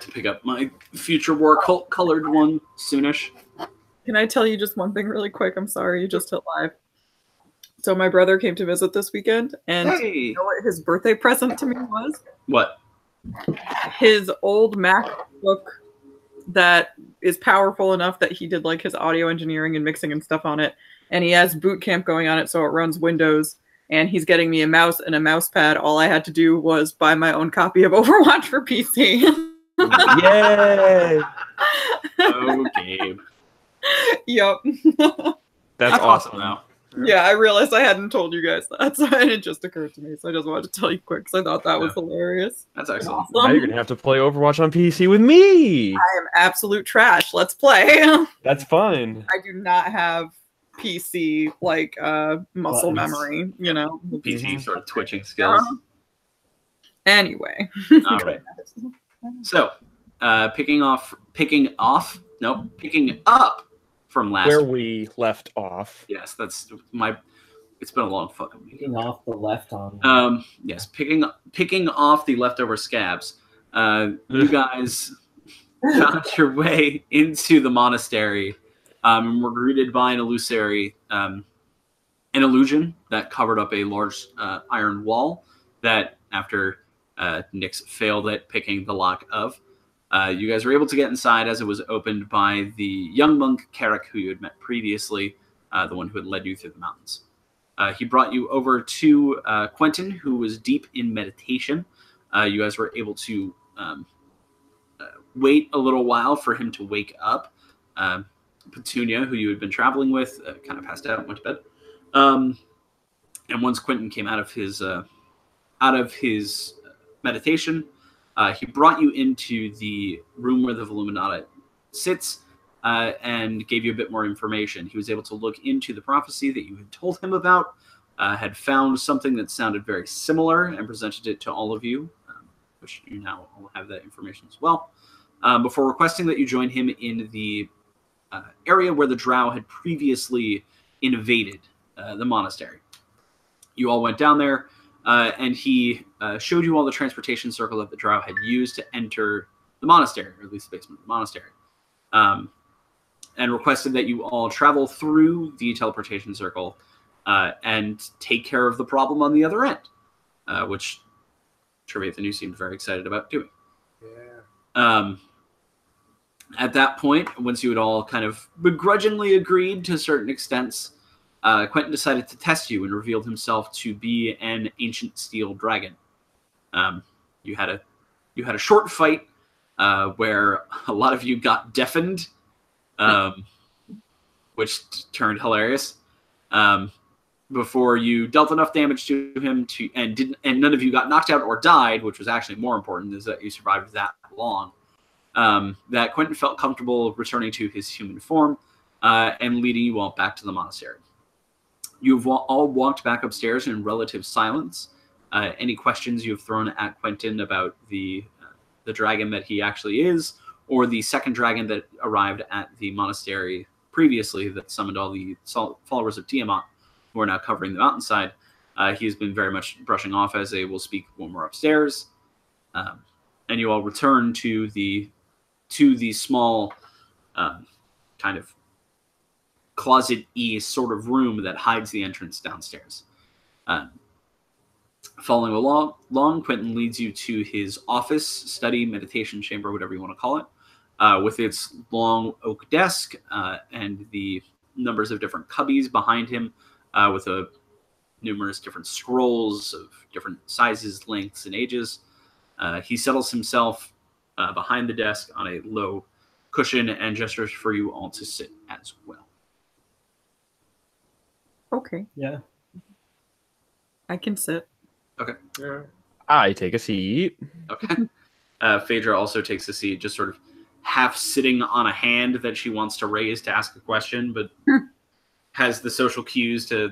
to pick up my future war colored one soonish. Can I tell you just one thing really quick? I'm sorry, you just hit live. So my brother came to visit this weekend, and you know what his birthday present to me was? What? His old MacBook that is powerful enough that he did like his audio engineering and mixing and stuff on it, and he has Boot Camp going on it, so it runs Windows. And he's getting me a mouse and a mouse pad. All I had to do was buy my own copy of Overwatch for PC. Yay! Oh, Gabe. Yep. That's awesome, though. Yeah, I realized I hadn't told you guys that, so it just occurred to me. So I just wanted to tell you quick, because I thought that was hilarious. That's excellent. Awesome. Now you're gonna have to play Overwatch on PC with me. I am absolute trash. Let's play. That's fun. I do not have PC like muscle memory, you know. PC sort of twitching skills. Anyway. All right. So, picking up from last where we left off. Yes, that's my. It's been a long fucking week. Picking off the left on. Yes, picking off the leftover scabs. You guys found your way into the monastery. And were greeted by an illusory, an illusion that covered up a large iron wall that, after Nyx failed at picking the lock of, you guys were able to get inside as it was opened by the young monk Carrick, who you had met previously, the one who had led you through the mountains. He brought you over to Quentin, who was deep in meditation. You guys were able to wait a little while for him to wake up. Petunia, who you had been traveling with, kind of passed out and went to bed. And once Quentin came out of his meditation, he brought you into the room where the Voluminata sits and gave you a bit more information. He was able to look into the prophecy that you had told him about, had found something that sounded very similar and presented it to all of you, which you now all have that information as well, before requesting that you join him in the area where the Drow had previously invaded the monastery. You all went down there, and he showed you all the transportation circle that the Drow had used to enter the monastery, or at least the basement of the monastery, and requested that you all travel through the teleportation circle and take care of the problem on the other end, which Trevathan, you seemed very excited about doing. Yeah. At that point, once you had all kind of begrudgingly agreed to certain extents, Quentin decided to test you and revealed himself to be an ancient steel dragon. You had a short fight where a lot of you got deafened, which turned hilarious. Before you dealt enough damage to him and none of you got knocked out or died, which was actually more important, is that you survived that long. That Quentin felt comfortable returning to his human form and leading you all back to the monastery. You've all walked back upstairs in relative silence. Any questions you have thrown at Quentin about the dragon that he actually is, or the second dragon that arrived at the monastery previously that summoned all the followers of Tiamat, who are now covering the mountainside, he has been very much brushing off as a we'll speak when we're upstairs. And you all return to the small kind of closet-y sort of room that hides the entrance downstairs. Following along, Quentin leads you to his office, study, meditation chamber, whatever you want to call it, with its long oak desk and the numbers of different cubbies behind him, with numerous different scrolls of different sizes, lengths, and ages. He settles himself behind the desk on a low cushion and gestures for you all to sit as well. Okay. Yeah. I can sit. Okay. Yeah. I take a seat. Okay. Phaedra also takes a seat, just sort of half sitting on a hand that she wants to raise to ask a question, but has the social cues to,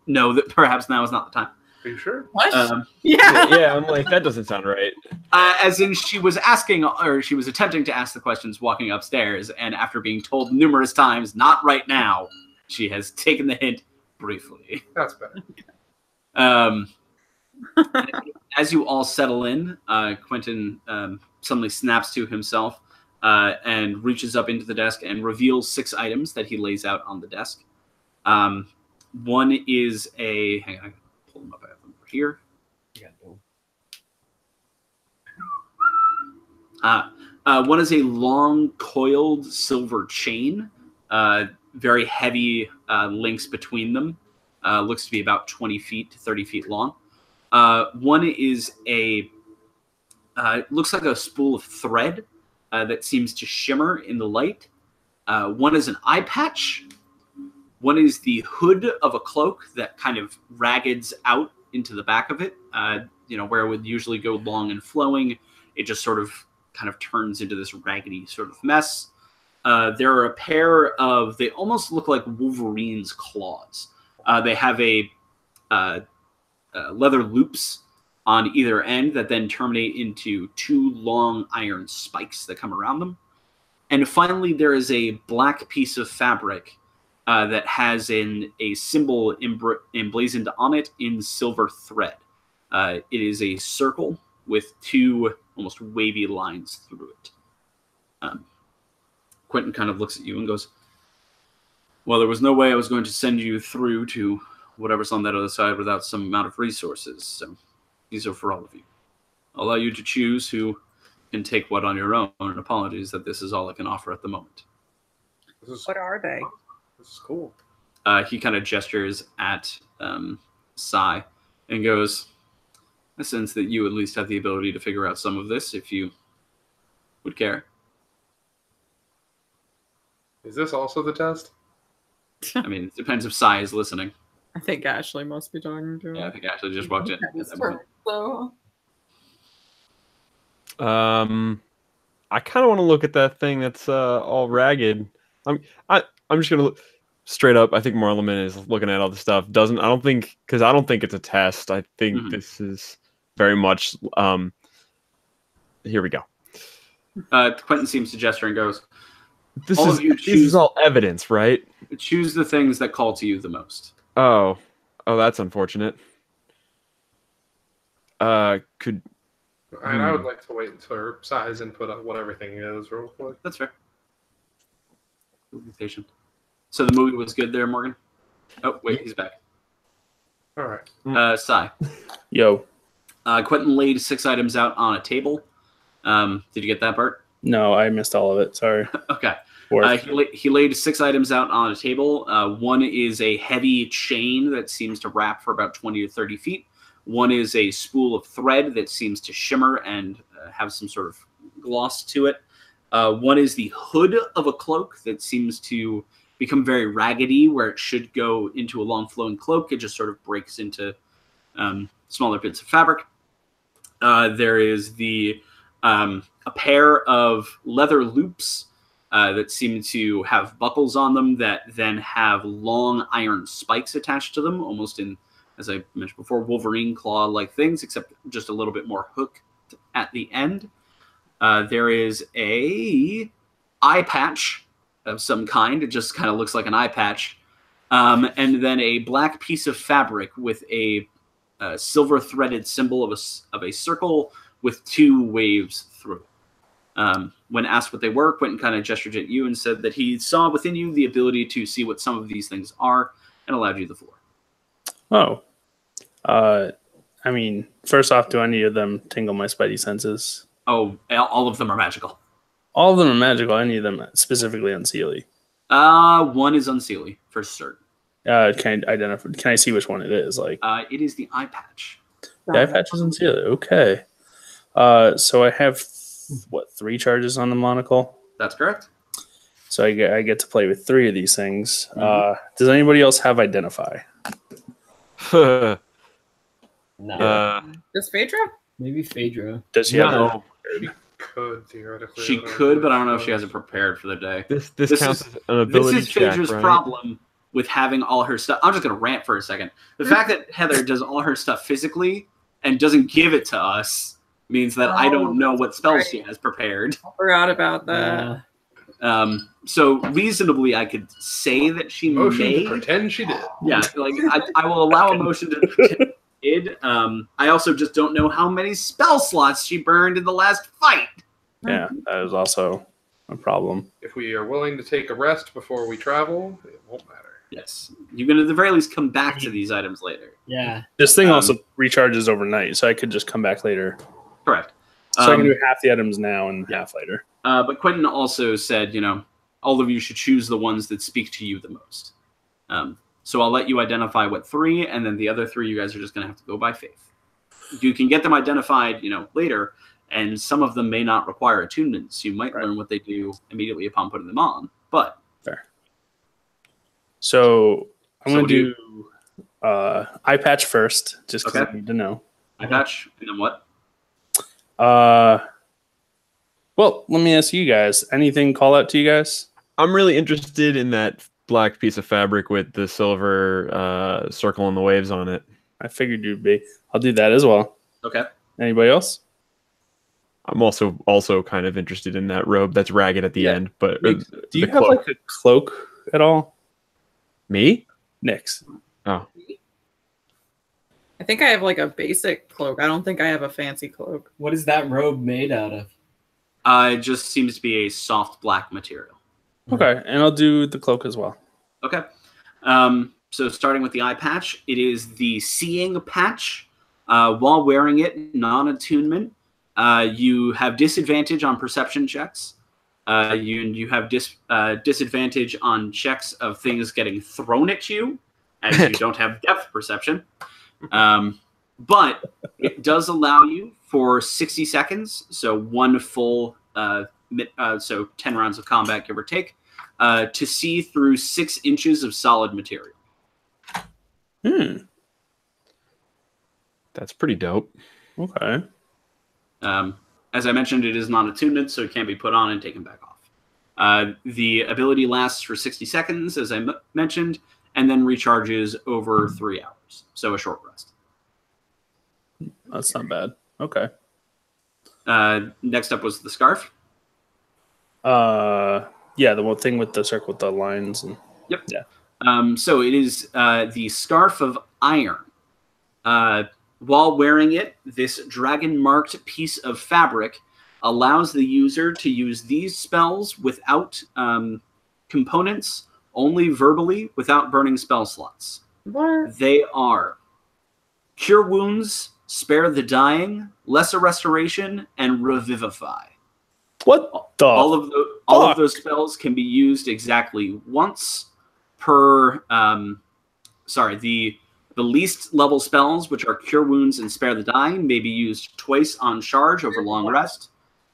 know that perhaps now is not the time. Are you sure? What? Yeah, I'm like, that doesn't sound right. As in, she was asking, or she was attempting to ask the questions walking upstairs, and after being told numerous times, not right now, she has taken the hint briefly. That's better. as you all settle in, Quentin suddenly snaps to himself and reaches up into the desk and reveals 6 items that he lays out on the desk. One is a... Hang on, I can pull them up. I have them over here. One is a long coiled silver chain, very heavy links between them. Looks to be about 20 feet to 30 feet long. One is a looks like a spool of thread that seems to shimmer in the light. One is an eye patch. One is the hood of a cloak that kind of raggeds out into the back of it. Where it would usually go long and flowing, it just sort of kind of turns into this raggedy sort of mess. There are a pair of, they almost look like Wolverine's claws. They have a leather loops on either end that then terminate into 2 long iron spikes that come around them. And finally, there is a black piece of fabric that has a symbol emblazoned on it in silver thread. It is a circle with 2 almost wavy lines through it. Quentin kind of looks at you and goes, well, there was no way I was going to send you through to whatever's on that other side without some amount of resources. So these are for all of you. I'll allow you to choose who can take what on your own. And apologies that this is all I can offer at the moment. What are they? This is cool. He kind of gestures at Sai and goes, I sense that you at least have the ability to figure out some of this if you would care. Is this also the test? I mean, it depends if Sai is listening. I think Ashley must be talking to him. Yeah, I think Ashley just walked in. At that point. So, I kind of want to look at that thing that's all ragged. I'm just gonna look straight up. I think Marleman is looking at all the stuff. I don't think it's a test. I think this is very much. Here we go. Quentin seems to gesture and goes, This is all evidence, right? Choose the things that call to you the most. Oh, that's unfortunate. I would like to wait until her size and put up what everything is real quick. That's fair. So the movie was good there, Morgan? Oh, wait, he's back. All right. Sai. Yo. Quentin laid 6 items out on a table. Did you get that part? No, I missed all of it. Sorry. Okay. He laid 6 items out on a table. One is a heavy chain that seems to wrap for about 20 to 30 feet. One is a spool of thread that seems to shimmer and have some sort of gloss to it. One is the hood of a cloak that seems to become very raggedy, where it should go into a long flowing cloak. It just sort of breaks into smaller bits of fabric. There is a pair of leather loops that seem to have buckles on them that then have long iron spikes attached to them, almost in, as I mentioned before, Wolverine claw-like things, except just a little bit more hooked at the end. There is a eye patch of some kind. It just kind of looks like an eye patch. And then a black piece of fabric with a silver-threaded symbol of a circle with 2 waves through it. When asked what they were, Quentin kind of gestured at you and said that he saw within you the ability to see what some of these things are and allowed you the floor. Oh. I mean, first off, do any of them tingle my spidey senses? Oh, all of them are magical. All of them are magical. Any of them specifically unseelie? One is unseelie, for certain. Can I see which one it is? Like, it is the eye patch. The eye patch is unseelie. Okay. So I have 3 charges on the monocle? That's correct. So I get to play with 3 of these things. Does anybody else have identify? No. Does Phaedra? Maybe Phaedra. Does she have? No. She could, theoretically. She could, but I don't know if she has it prepared for the day. This counts as an ability check, Phaedra's right? problem with having all her stuff. I'm just going to rant for a second. The fact that Heather does all her stuff physically and doesn't give it to us means that I don't know what spells she has prepared. I forgot about that. So reasonably, I could say that she Motion may to pretend she did. Yeah, like I will allow a motion to pretend. did. I also just don't know how many spell slots she burned in the last fight. Yeah, that is also a problem. If we are willing to take a rest before we travel, it won't matter. Yes, you can at the very least come back to these items later. Yeah. This thing also recharges overnight, so I could just come back later. Correct. So I can do half the items now and half later. But Quentin also said, all of you should choose the ones that speak to you the most. So I'll let you identify what 3, and then the other 3 you guys are just going to have to go by faith. You can get them identified, later, and some of them may not require attunements. You might learn what they do immediately upon putting them on, but... Fair. So I'm going to do eye patch first, just because I need to know. Eye patch, and then what? Well, let me ask you guys. Anything call out to you guys? I'm really interested in that black piece of fabric with the silver circle and the waves on it. I figured you'd be. I'll do that as well. Okay. Anybody else? I'm also kind of interested in that robe that's ragged at the end. But do you have like a cloak at all? Me? Nyx. Oh. I think I have like a basic cloak. I don't think I have a fancy cloak. What is that robe made out of? It just seems to be a soft black material. Okay, and I'll do the cloak as well. Okay. So starting with the eye patch, it is the seeing patch. While wearing it, non-attunement, you have disadvantage on perception checks. You have disadvantage on checks of things getting thrown at you, as you don't have depth perception. But it does allow you for 60 seconds, so one full, so 10 rounds of combat, give or take, to see through 6 inches of solid material. That's pretty dope. Okay. As I mentioned, it is non-attunement, so it can't be put on and taken back off. The ability lasts for 60 seconds, as I mentioned, and then recharges over 3 hours, so a short rest. That's not bad. Okay. Next up was the scarf. Yeah, the one thing with the circle with the lines. And Yep. Yeah. So it is the Scarf of Iron. While wearing it, this dragon-marked piece of fabric allows the user to use these spells without components, only verbally, without burning spell slots. What? They are Cure Wounds, Spare the Dying, Lesser Restoration, and Revivify. What the? All of those spells can be used exactly once per. The least level spells, which are Cure Wounds and Spare the Dying, may be used twice on charge over long rest.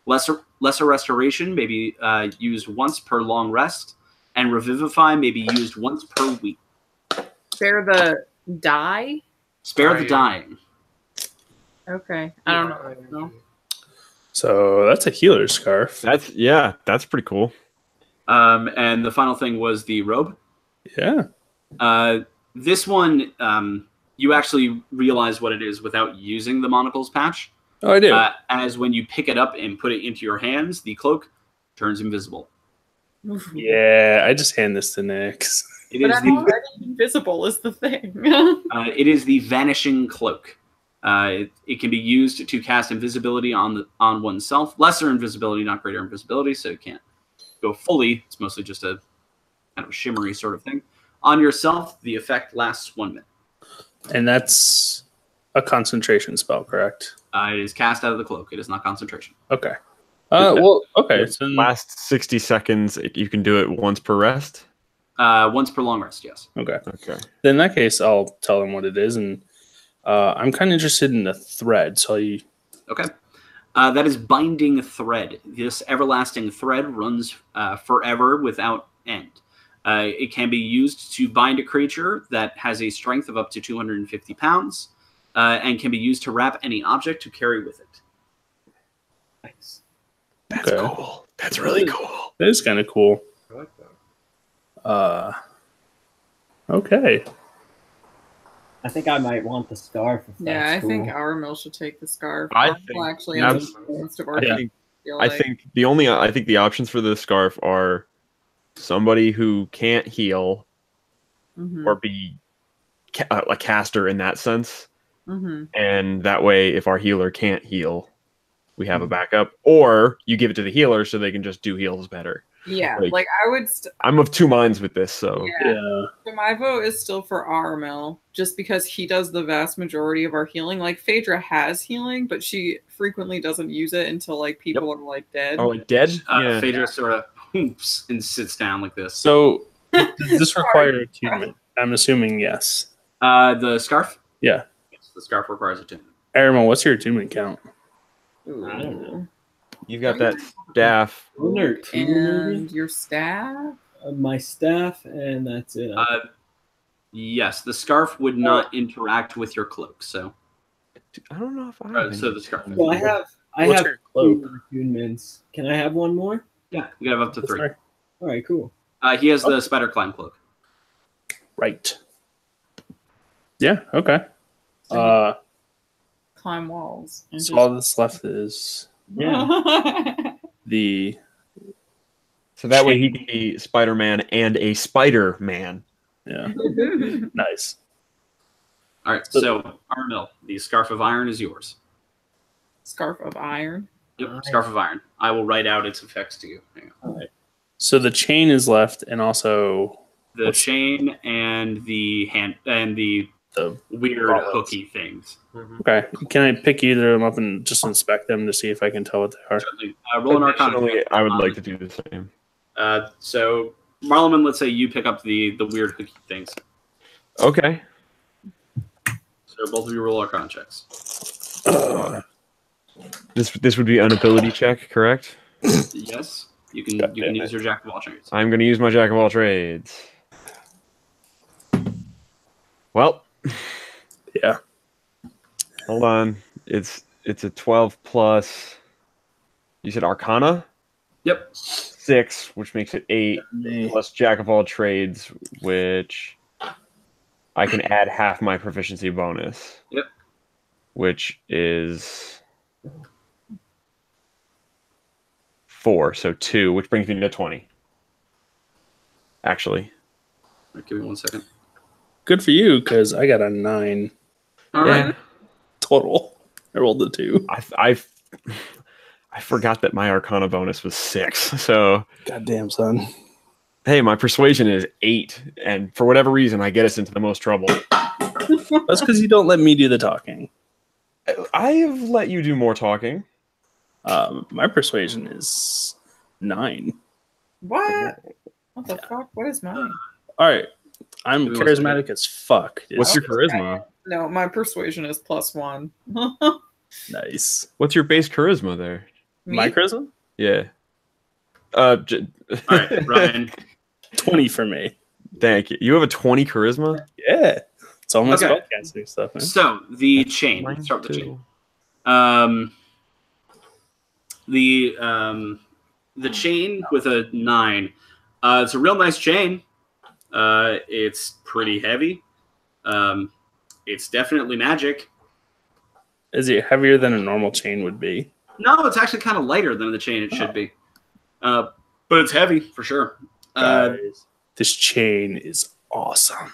Lesser Restoration may be used once per long rest, and Revivify may be used once per week. Spare the die? Spare the Dying. Okay. I don't know. So that's a healer scarf. That's pretty cool. And the final thing was the robe. Yeah. This one, you actually realize what it is without using the monocles patch. Oh, I do. As when you pick it up and put it into your hands, the cloak turns invisible. Yeah, I just hand this to Nyx. But I'm already invisible is the thing. It is the vanishing cloak. It can be used to cast invisibility on oneself. Lesser invisibility, not greater invisibility, so it can't go fully. It's mostly just a kind of shimmery sort of thing. On yourself, the effect lasts 1 minute. And that's a concentration spell, correct? It is cast out of the cloak. It is not concentration. Okay. Okay. So Last 60 seconds, you can do it once per rest? Once per long rest, yes. Okay. Okay. Then in that case, I'll tell them what it is. And I'm kind of interested in the thread. So Okay. That is Binding Thread. This everlasting thread runs forever without end. It can be used to bind a creature that has a strength of up to 250 pounds and can be used to wrap any object to carry with it. Nice. That's cool. That's really cool. That is kind of cool. I like that. Okay. I think I might want the scarf. If Yeah, I that's think cool. Aramil should take the scarf. I Aramil think actually has that's- most of I our think, feel I like. think the options for the scarf are somebody who can't heal Mhm. or be a caster in that sense, and that way, if our healer can't heal, we have a backup. Or you give it to the healer so they can just do heals better. Yeah, Like, like I would. I'm of two minds with this, so Yeah. So my vote is still for Armel, just because he does the vast majority of our healing. Like Phaedra has healing, but she frequently doesn't use it until like people are like dead. Oh, like dead? Yeah. Phaedra sort of hoops and sits down like this. So does this require attunement? I'm assuming yes. The scarf? Yeah. Yes, the scarf requires attunement. Aramel, what's your attunement count? Ooh. I don't know. You've got that staff. One or two, And maybe? your staff? My staff, and that's it. Yes, the scarf would not interact with your cloak, so. I don't know if I have So any. the scarf. Well, I have What's your cloak? 2 attunements. Can I have one more? Yeah, you can have up to 3. Sorry. All right, cool. He has the spider climb cloak. Right. Yeah, okay. Climb walls. And So all that's left is the So that way he can be Spider-Man and a Spider-Man. yeah. Nice. All right, so Armil, the scarf of iron is yours. Scarf of iron. Yep, scarf of iron. I will write out its effects to you. Hang on. All right. So the chain is left, and also The chain and the hand and the weird gauntlets. hooky things. Okay. Can I pick either of them up and just inspect them to see if I can tell what they are? Certainly. Roll an arcana. Additionally, I would like to do the same. So Marleman, let's say you pick up the weird hooky things. Okay. So both of you roll arcana checks. This would be an ability check, correct? Yes, you can God you damn can it. use your jack of all trades. I'm going to use my Jack of all trades. Well, Yeah. hold on. It's a 12 plus. You said Arcana? Yep. 6, which makes it 8, plus Jack of all trades, which I can add half my proficiency bonus. Yep. Which is 4, so 2, which brings me to 20. Actually. Give me 1 second. Good for you, because I got a 9 All Yeah. right. total. I rolled a 2. I forgot that my Arcana bonus was 6. So, Goddamn, son. hey, my persuasion is 8, and for whatever reason, I get us into the most trouble. That's because you don't let me do the talking. I have let you do more talking. My persuasion is 9. What? What the fuck? What is mine? All right. I'm Give me 1 charismatic as fuck. dude. What's your charisma? No, my persuasion is +1. Nice. What's your base charisma there? My Me? charisma? Yeah. All right, Ryan. 20 for me. Thank you. You have a 20 charisma? Yeah. It's all my Okay. spellcasting stuff, man. So the chain. Mine Let's start with the too. chain. The chain with a 9. It's a real nice chain. It's pretty heavy. It's definitely magic. Is it heavier than a normal chain would be? No, it's actually kind of lighter than the chain it should be. But it's heavy for sure. Guys, this chain is awesome.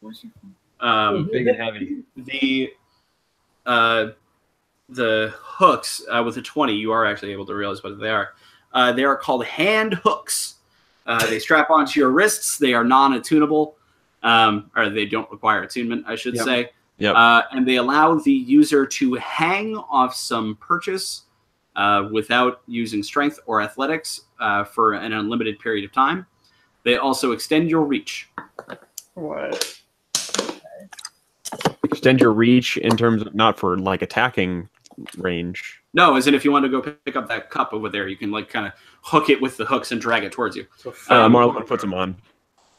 Big and heavy. The hooks with a 20, you are actually able to realize what they are. They are called hand hooks. They strap onto your wrists. They are non-attunable, or they don't require attunement, I should say. Yep. And they allow the user to hang off some purchase without using strength or athletics for an unlimited period of time. They also extend your reach. What? Extend your reach in terms of not for like attacking range. No, as in if you want to go pick up that cup over there, you can like kind of hook it with the hooks and drag it towards you. So Marlon puts them on.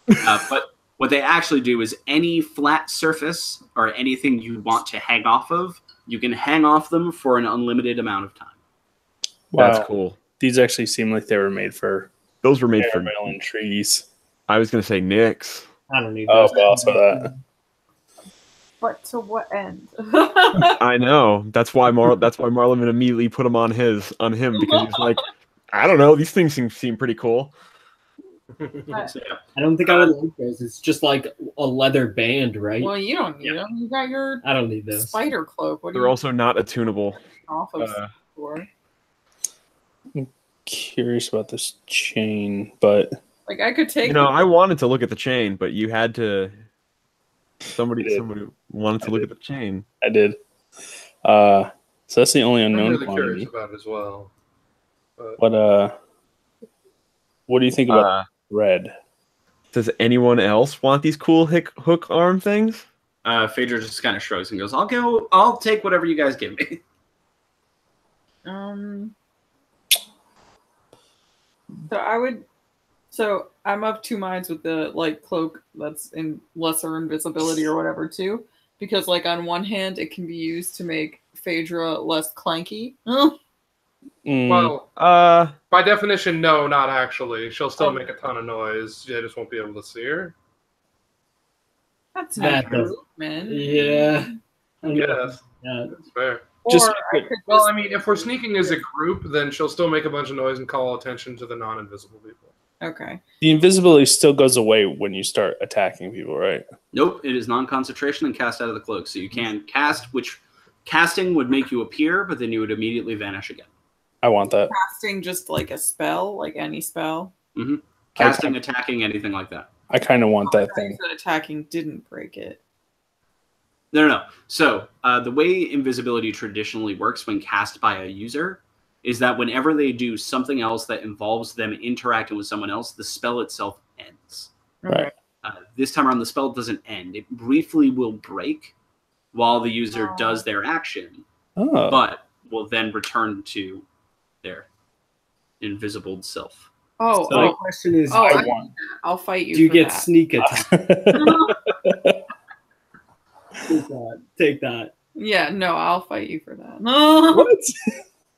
But what they actually do is any flat surface or anything you want to hang off of, you can hang off them for an unlimited amount of time. Wow. That's cool. These actually seem like they were made for Those were made for. caramel and trees. I was gonna say Nyx. I don't need Oh, those. well, also that. But to what end? I know. That's why Marlon immediately put them on him because he's like, I don't know. These things seem pretty cool. So, yeah. I don't think I would like those. It's just like a leather band, right? Well, you don't need them. You got your I don't need those. spider cloak. What are They're you also not attunable. off of for? Curious about this chain, but Like I could take. You know, I wanted to look at the chain, but you had to. Somebody wanted to look at the chain. I did. So that's the only I'm unknown really curious quantity. about it as well. But What do you think about red? Does anyone else want these cool hook arm things? Phaedra just kind of shrugs and goes, I'll take whatever you guys give me. So I'm of two minds with the like cloak that's in lesser invisibility or whatever too, because like on one hand it can be used to make Phaedra less clanky. well, by definition, no, not actually. She'll still make a ton of noise. They just won't be able to see her. That's That not does- true, man. Yeah. Yes, Yeah. that's fair. Or I could Well, just- I mean, if we're sneaking as a group, then she'll still make a bunch of noise and call attention to the non-invisible people. okay. The invisibility still goes away when you start attacking people, right? Nope, it is non-concentration and cast out of the cloak. So you can cast, which casting would make you appear, but then you would immediately vanish again. I want that. Casting just like a spell, like any spell. Mm-hmm. Casting, attacking, anything like that. I kind of want that I thing. think that attacking didn't break it. No. So the way invisibility traditionally works when cast by a user is that whenever they do something else that involves them interacting with someone else, the spell itself ends. Right. This time around, the spell doesn't end. It briefly will break while the user does their action, Oh. but will then return to their invisible self. Oh, So the question is, Oh, I want. I'll fight you. do you for get that. sneak attack? Take that. Yeah, no, I'll fight you for that. What?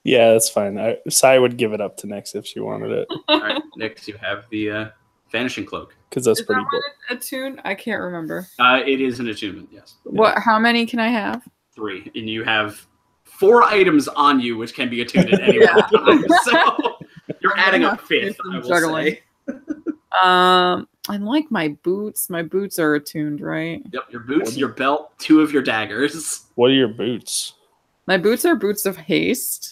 Yeah, that's fine. Sai would give it up to Nyx if she wanted it, All right, next you have the vanishing cloak. because that's Is pretty that cool. one a tune? I can't remember. It is an attunement, yes. What? How many can I have? 3, and you have 4 items on you which can be attuned at any one time. So you're adding a 5th, I will Juggling. say. I like my boots. My boots are attuned, right? Yep, your boots, your belt, 2 of your daggers. What are your boots? My boots are boots of haste.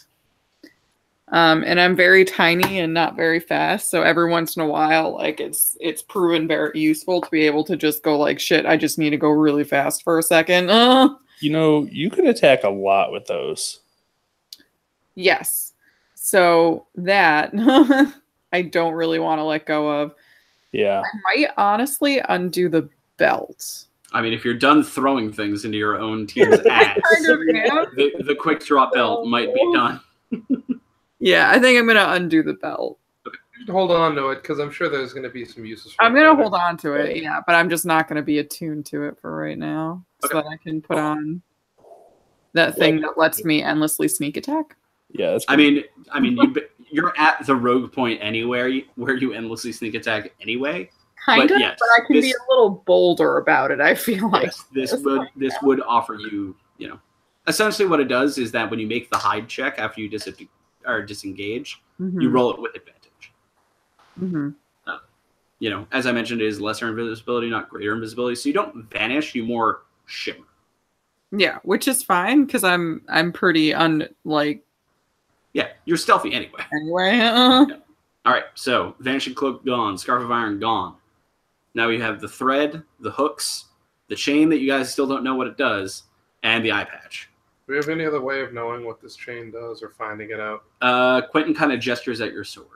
And I'm very tiny and not very fast, so every once in a while, like it's proven very useful to be able to just go like, shit, I just need to go really fast for a second. You know, you could attack a lot with those. Yes. So that I don't really want to let go of. Yeah. I might honestly undo the belt. I mean, if you're done throwing things into your own team's ass, Kind of am. the quick draw belt might be done. Yeah, I think I'm gonna undo the belt. You should hold on to it because I'm sure there's going to be some uses. For I'm it gonna later. hold on to it, yeah, but I'm just not gonna be attuned to it for right now, so that I can put on that thing that lets me endlessly sneak attack. Yeah, that's I mean, you're at the rogue point anywhere where you endlessly sneak attack anyway. Kind of, yes, but I can be a little bolder about it. I feel like Yes, this would offer you, essentially what it does is that when you make the hide check after you disengage, you roll it with advantage. Mm-hmm. As I mentioned, it is lesser invisibility, not greater invisibility. So you don't vanish, you more shimmer. Yeah, which is fine because I'm pretty Yeah, you're stealthy anyway. anyway. All right, so vanishing cloak gone, scarf of iron gone. Now we have the thread, the hooks, the chain that you guys still don't know what it does, and the eye patch. Do we have any other way of knowing what this chain does or finding it out? Quentin kind of gestures at your sword.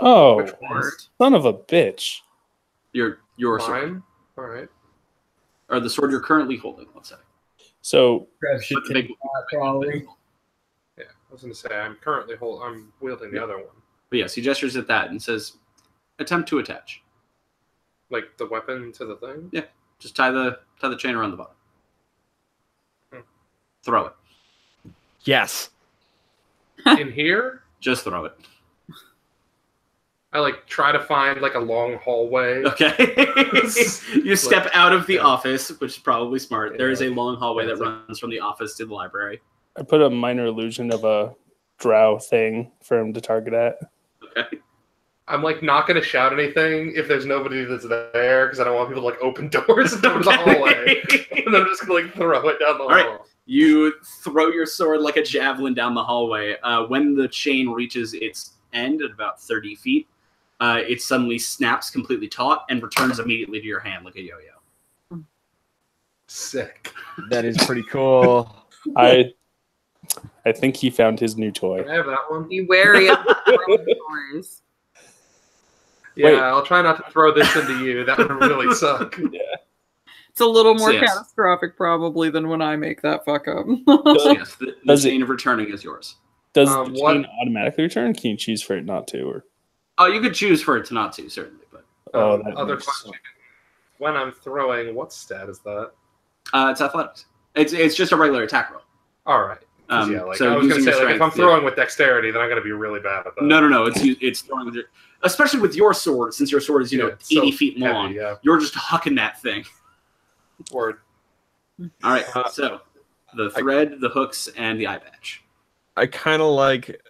Oh, Which one? son of a bitch. Your sword. Mine? All right. Or the sword you're currently holding, let's say. So, Trev should But the take big- that, probably. Yeah, I was going to say I'm wielding the other one. But yes, he gestures at that and says, attempt to attach. Like the weapon to the thing? Yeah, just tie the chain around the bottom. Hmm. Throw it. Yes. In here? Just throw it. I try to find a long hallway. Okay. You step out of the office, which is probably smart. There is a long hallway that runs from the office to the library. I put a minor illusion of a drow thing for him to target at. Okay. I'm like not gonna shout anything if there's nobody that's there because I don't want people to like open doors and go to the hallway. And I'm just gonna like throw it down the hall. Right. You throw your sword like a javelin down the hallway. When the chain reaches its end at about 30 feet, it suddenly snaps completely taut and returns immediately to your hand like a yo-yo. Sick. That is pretty cool. I think he found his new toy. Can I have that one? Be wary of toys. Yeah, Wait. I'll try not to throw this into you. That would really suck. Yeah. It's a little more Yes. catastrophic probably than when I make that fuck up. So yes, the Does it- chain of returning is yours. Does Um, the what- chain automatically return? Can you choose for it not to? Or Oh, you could choose for it to not to, certainly, but that Other makes question. When I'm throwing, what stat is that? it's athletics. It's just a regular attack roll. All right. 'Cause, Um, yeah, like so I was gonna using say, your like if I'm strength, throwing with dexterity, then I'm gonna be really bad at that. No. It's throwing with your, especially with your sword, since your sword is Yeah, it's so 80 feet heavy, long. yeah. You're just hucking that thing. Word. All right, so the thread, the hooks, and the eye patch. I kind of like.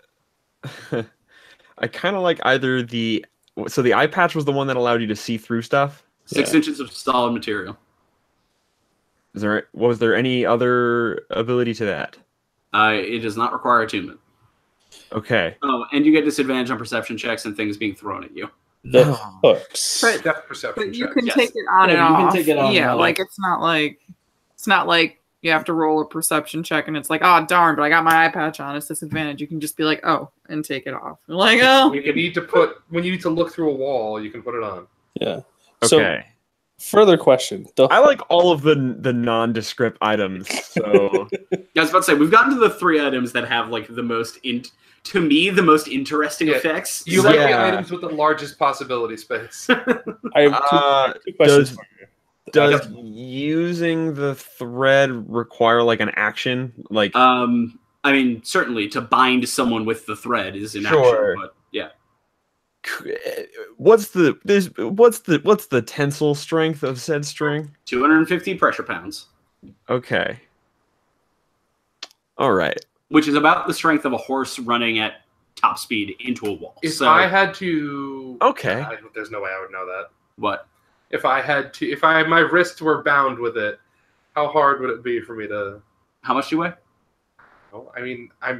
I kind of like either the. So the eye patch was the one that allowed you to see through stuff. 6 inches of solid material. Was there any other ability to that? It does not require attunement. Okay. Oh, and you get disadvantage on perception checks and things being thrown at you. the hooks. But- Depth perception But you check. can Yes. take it on Yeah, and you can off. take it on yeah, and off. like it's not like you have to roll a perception check and it's like, oh darn, but I got my eye patch on, it's disadvantage. You can just be like, oh, and take it off. You're like, oh, When you need to look through a wall, you can put it on. Yeah. So Okay. further question. I like all of the nondescript items. So I was about to say, we've gotten to the 3 items that have like the most, to me, the most interesting Yeah. effects. You like the Yeah. items with the largest possibility space. I have two questions does for you. does using the thread require like an action? Like I mean, certainly to bind someone with the thread is an Sure. action, but yeah. what's the tensile strength of said string? 250 pressure pounds, Okay. All right. which is about the strength of a horse running at top speed into a wall. If So, I had to, Okay. there's no way I would know that. what? If my wrists were bound with it, how hard would it be for me to? How much do you weigh? I mean, I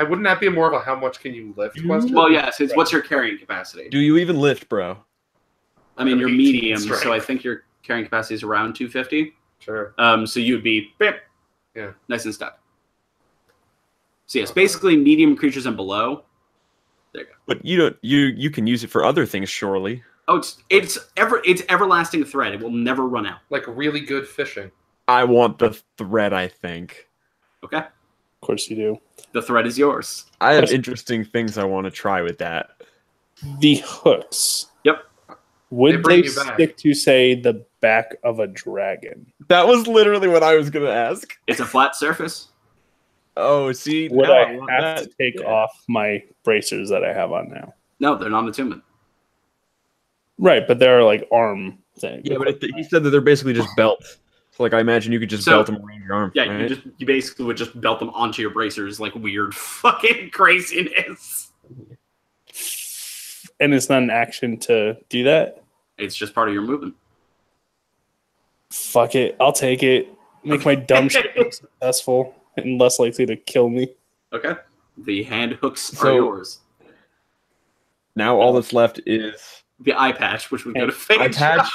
wouldn't that be more of a how much can you lift question? Well, yes, it's what's your carrying capacity? Do you even lift, bro? I mean, you're 18 medium, strength. so I think your carrying capacity is around 250. Sure. So you'd be Yeah. nice and stuck. So yes, basically medium creatures and below. There you go. But you don't. You can use it for other things, surely. Oh, it's everlasting thread. It will never run out. Like really good fishing. I want the thread. I think Okay, Of course you do. the thread is yours. I have interesting things I want to try with that. The hooks. Yep. They Would bring they you back. stick to, say, the back of a dragon? That was literally what I was gonna ask. It's a flat surface. Oh, see, Would now I want have that. to take Yeah. off my bracers that I have on now? No, they're not attunement. Right, but there are like arm things. Yeah, but he said that they're basically just belts. So, like, I imagine you could just So- belt them around your arm. Yeah, right? you basically would just belt them onto your bracers like weird fucking craziness. And it's not an action to do that? It's just part of your movement. Fuck it. I'll take it. Make my dumb shit look successful and less likely to kill me. Okay. The hand hooks are So- yours. Now all that's left is The eye patch, which would go to eye Phaedra. patch,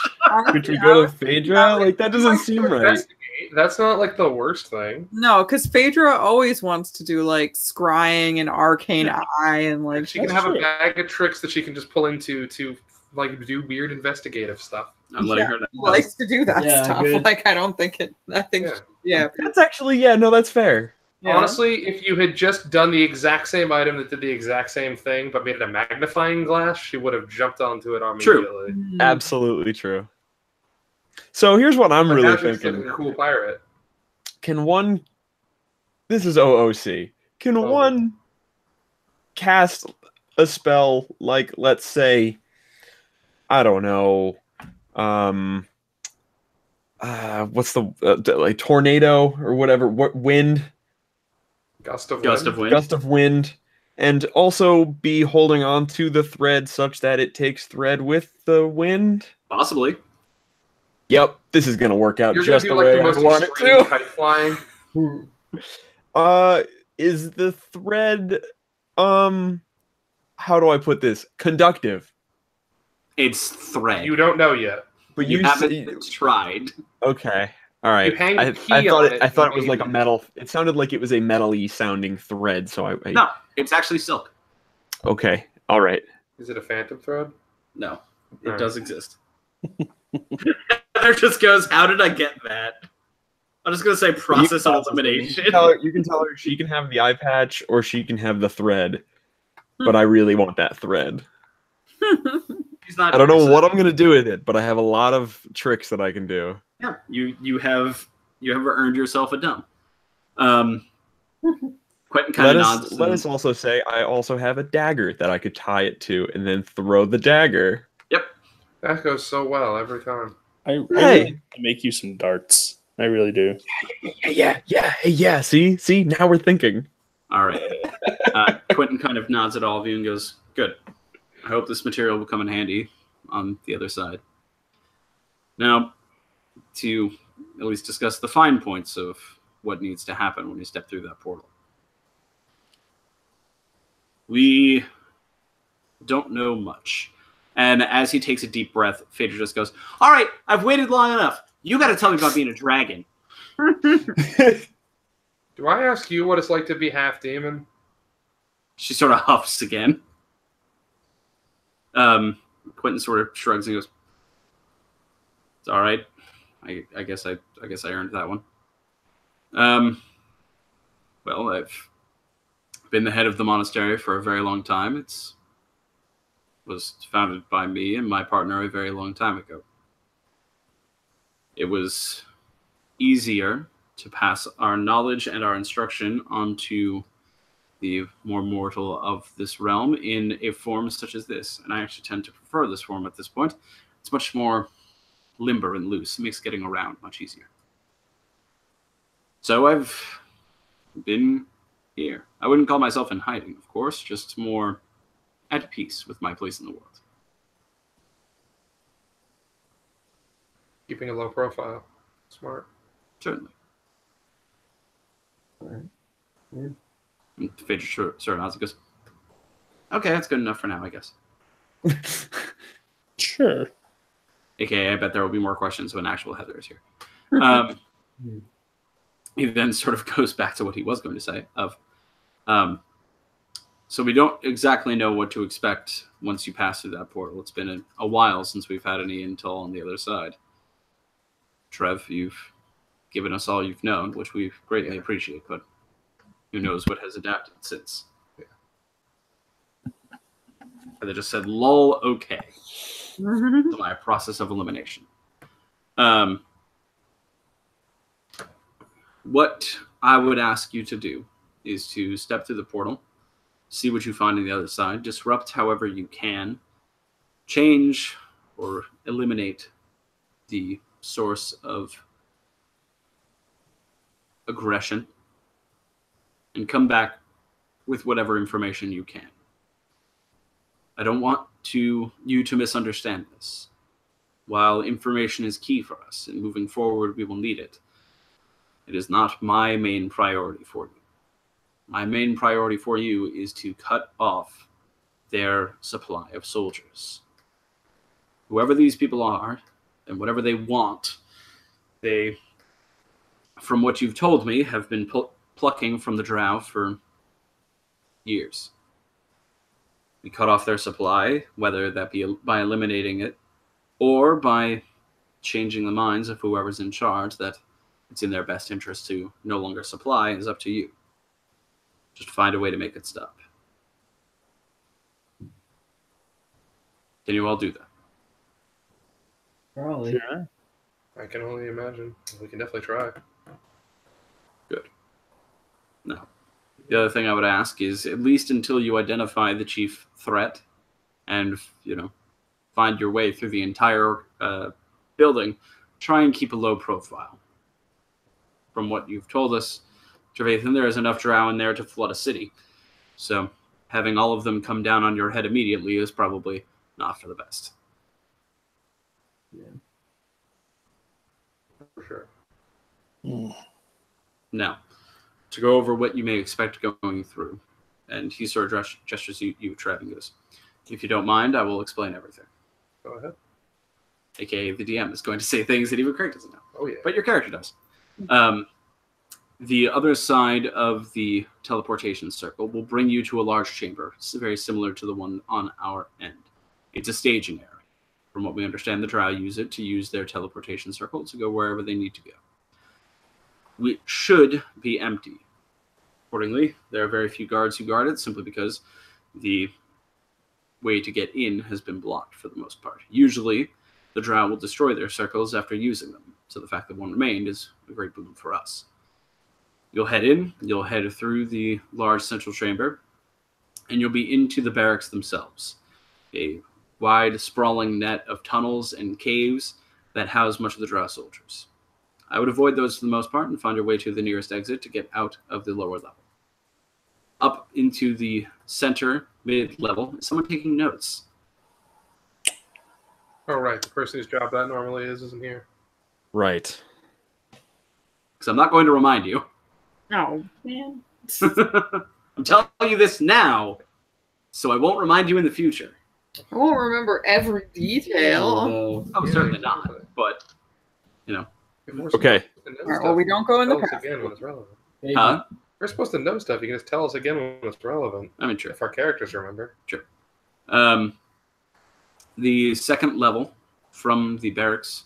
which would go to Phaedra. Like that doesn't seem right. Investigate. That's not like the worst thing. No, because Phaedra always wants to do like scrying and arcane eye and like She can That's have a true. bag of tricks that she can just pull into to like do weird investigative stuff. I'm letting Yeah. her know. likes to do that Yeah, stuff. good. Like I don't think it. I think Yeah. That's actually that's fair. yeah. Honestly, if you had just done the exact same item that did the exact same thing, but made it a magnifying glass, she would have jumped onto it True. immediately. Mm. Absolutely true. So here's what I'm But really now she's like thinking. a cool pirate. Can one? This is OOC. Can Oh. one cast a spell like, let's say, I don't know, what's the like tornado or whatever? What wind? Gust of Gust wind. of wind. Gust of wind And also be holding on to the thread such that it takes thread with the wind? Possibly. Yep, this is gonna work out You're just gonna the do like way the I most want it extreme to. kite flying. Is the thread, how do I put this? Conductive. It's thread. You don't know yet. But You you haven't tried. okay. All right. You hang a I key thought on it. I thought it was maybe. like a metal. It sounded like it was a metal-y sounding thread. So I No, it's actually silk. okay. All right. Is it a phantom thread? No, it Alright. does exist. Heather just goes, "How did I get that?" I'm just gonna say process of elimination. You can tell her she can have the eye patch or she can have the thread. But I really want that thread. He's not. I don't know what I'm gonna do with it, but I have a lot of tricks that I can do. Yeah, you have earned yourself a dumb. Quentin kind of nods. Let us also say I also have a dagger that I could tie it to and then throw the dagger. Yep. That goes so well every time. I really need to make you some darts. I really do. Yeah. See, now we're thinking. All right. Quentin kind of nods at all of you and goes, "Good. I hope this material will come in handy on the other side." Now, to at least discuss the fine points of what needs to happen when you step through that portal. We don't know much. And as he takes a deep breath, Phaedra just goes, "All right, I've waited long enough. You got to tell me about being a dragon." Do I ask you what it's like to be half demon? She sort of huffs again. Quentin sort of shrugs and goes, "It's all right. I guess I earned that one." Well, I've been the head of the monastery for a very long time. It was founded by me and my partner a very long time ago. It was easier to pass our knowledge and our instruction onto the more mortal of this realm in a form such as this. And I actually tend to prefer this form at this point. It's much more limber and loose. It makes getting around much easier. So I've been here. I wouldn't call myself in hiding, of course, just more at peace with my place in the world. Keeping a low profile. Smart. Certainly. All right. Yeah. And Phaedra sort of nods and goes, "Okay, that's good enough for now, I guess." Sure. AKA, I bet there will be more questions when actual Heather is here. He then sort of goes back to what he was going to say so we don't exactly know what to expect once you pass through that portal. It's been a while since we've had any intel on the other side. Trev, you've given us all you've known, which we greatly appreciate, but who knows what has adapted since. And they just said, "Lol, okay." To my process of elimination. What I would ask you to do is to step through the portal, see what you find on the other side, disrupt however you can, change or eliminate the source of aggression, and come back with whatever information you can. I don't want you to misunderstand this. While information is key for us, and moving forward we will need it, it is not my main priority for you. My main priority for you is to cut off their supply of soldiers. Whoever these people are, and whatever they want, they, from what you've told me, have been plucking from the drow for years. We cut off their supply, whether that be by eliminating it or by changing the minds of whoever's in charge that it's in their best interest to no longer supply is up to you. Just find a way to make it stop. Can you all do that? Probably. Sure. I can only imagine. We can definitely try. Good. Now, the other thing I would ask is, at least until you identify the chief threat and, find your way through the entire building, try and keep a low profile. From what you've told us, Trevathan, there is enough drow in there to flood a city. So having all of them come down on your head immediately is probably not for the best. Yeah. For sure. Now, to go over what you may expect going through, and he sort of gestures you Trev, and goes, if you don't mind, I will explain everything. Go ahead. AKA the DM is going to say things that even Craig doesn't know. Oh, yeah. But your character does. The other side of the teleportation circle will bring you to a large chamber. It's very similar to the one on our end. It's a staging area. From what we understand, the Drow use it to use their teleportation circle to go wherever they need to go. We should be empty. Accordingly, there are very few guards who guard it, simply because the way to get in has been blocked for the most part. Usually, the Drow will destroy their circles after using them, so the fact that one remained is a great boon for us. You'll head in, you'll head through the large central chamber, and you'll be into the barracks themselves. A wide, sprawling net of tunnels and caves that house much of the Drow soldiers. I would avoid those for the most part and find your way to the nearest exit to get out of the lower level. Up into the center, mid-level, is someone taking notes. Oh, right. The person whose job that normally is isn't here. Right. Because I'm not going to remind you. Oh, man. I'm telling you this now, so I won't remind you in the future. I won't remember every detail. Oh, certainly not. But, you know. Okay. All right, well, we don't go in the past. Again when it's relevant. Huh? We're supposed to know stuff. You can just tell us again when it's relevant. I mean, true. If our characters remember. Sure. The second level from the barracks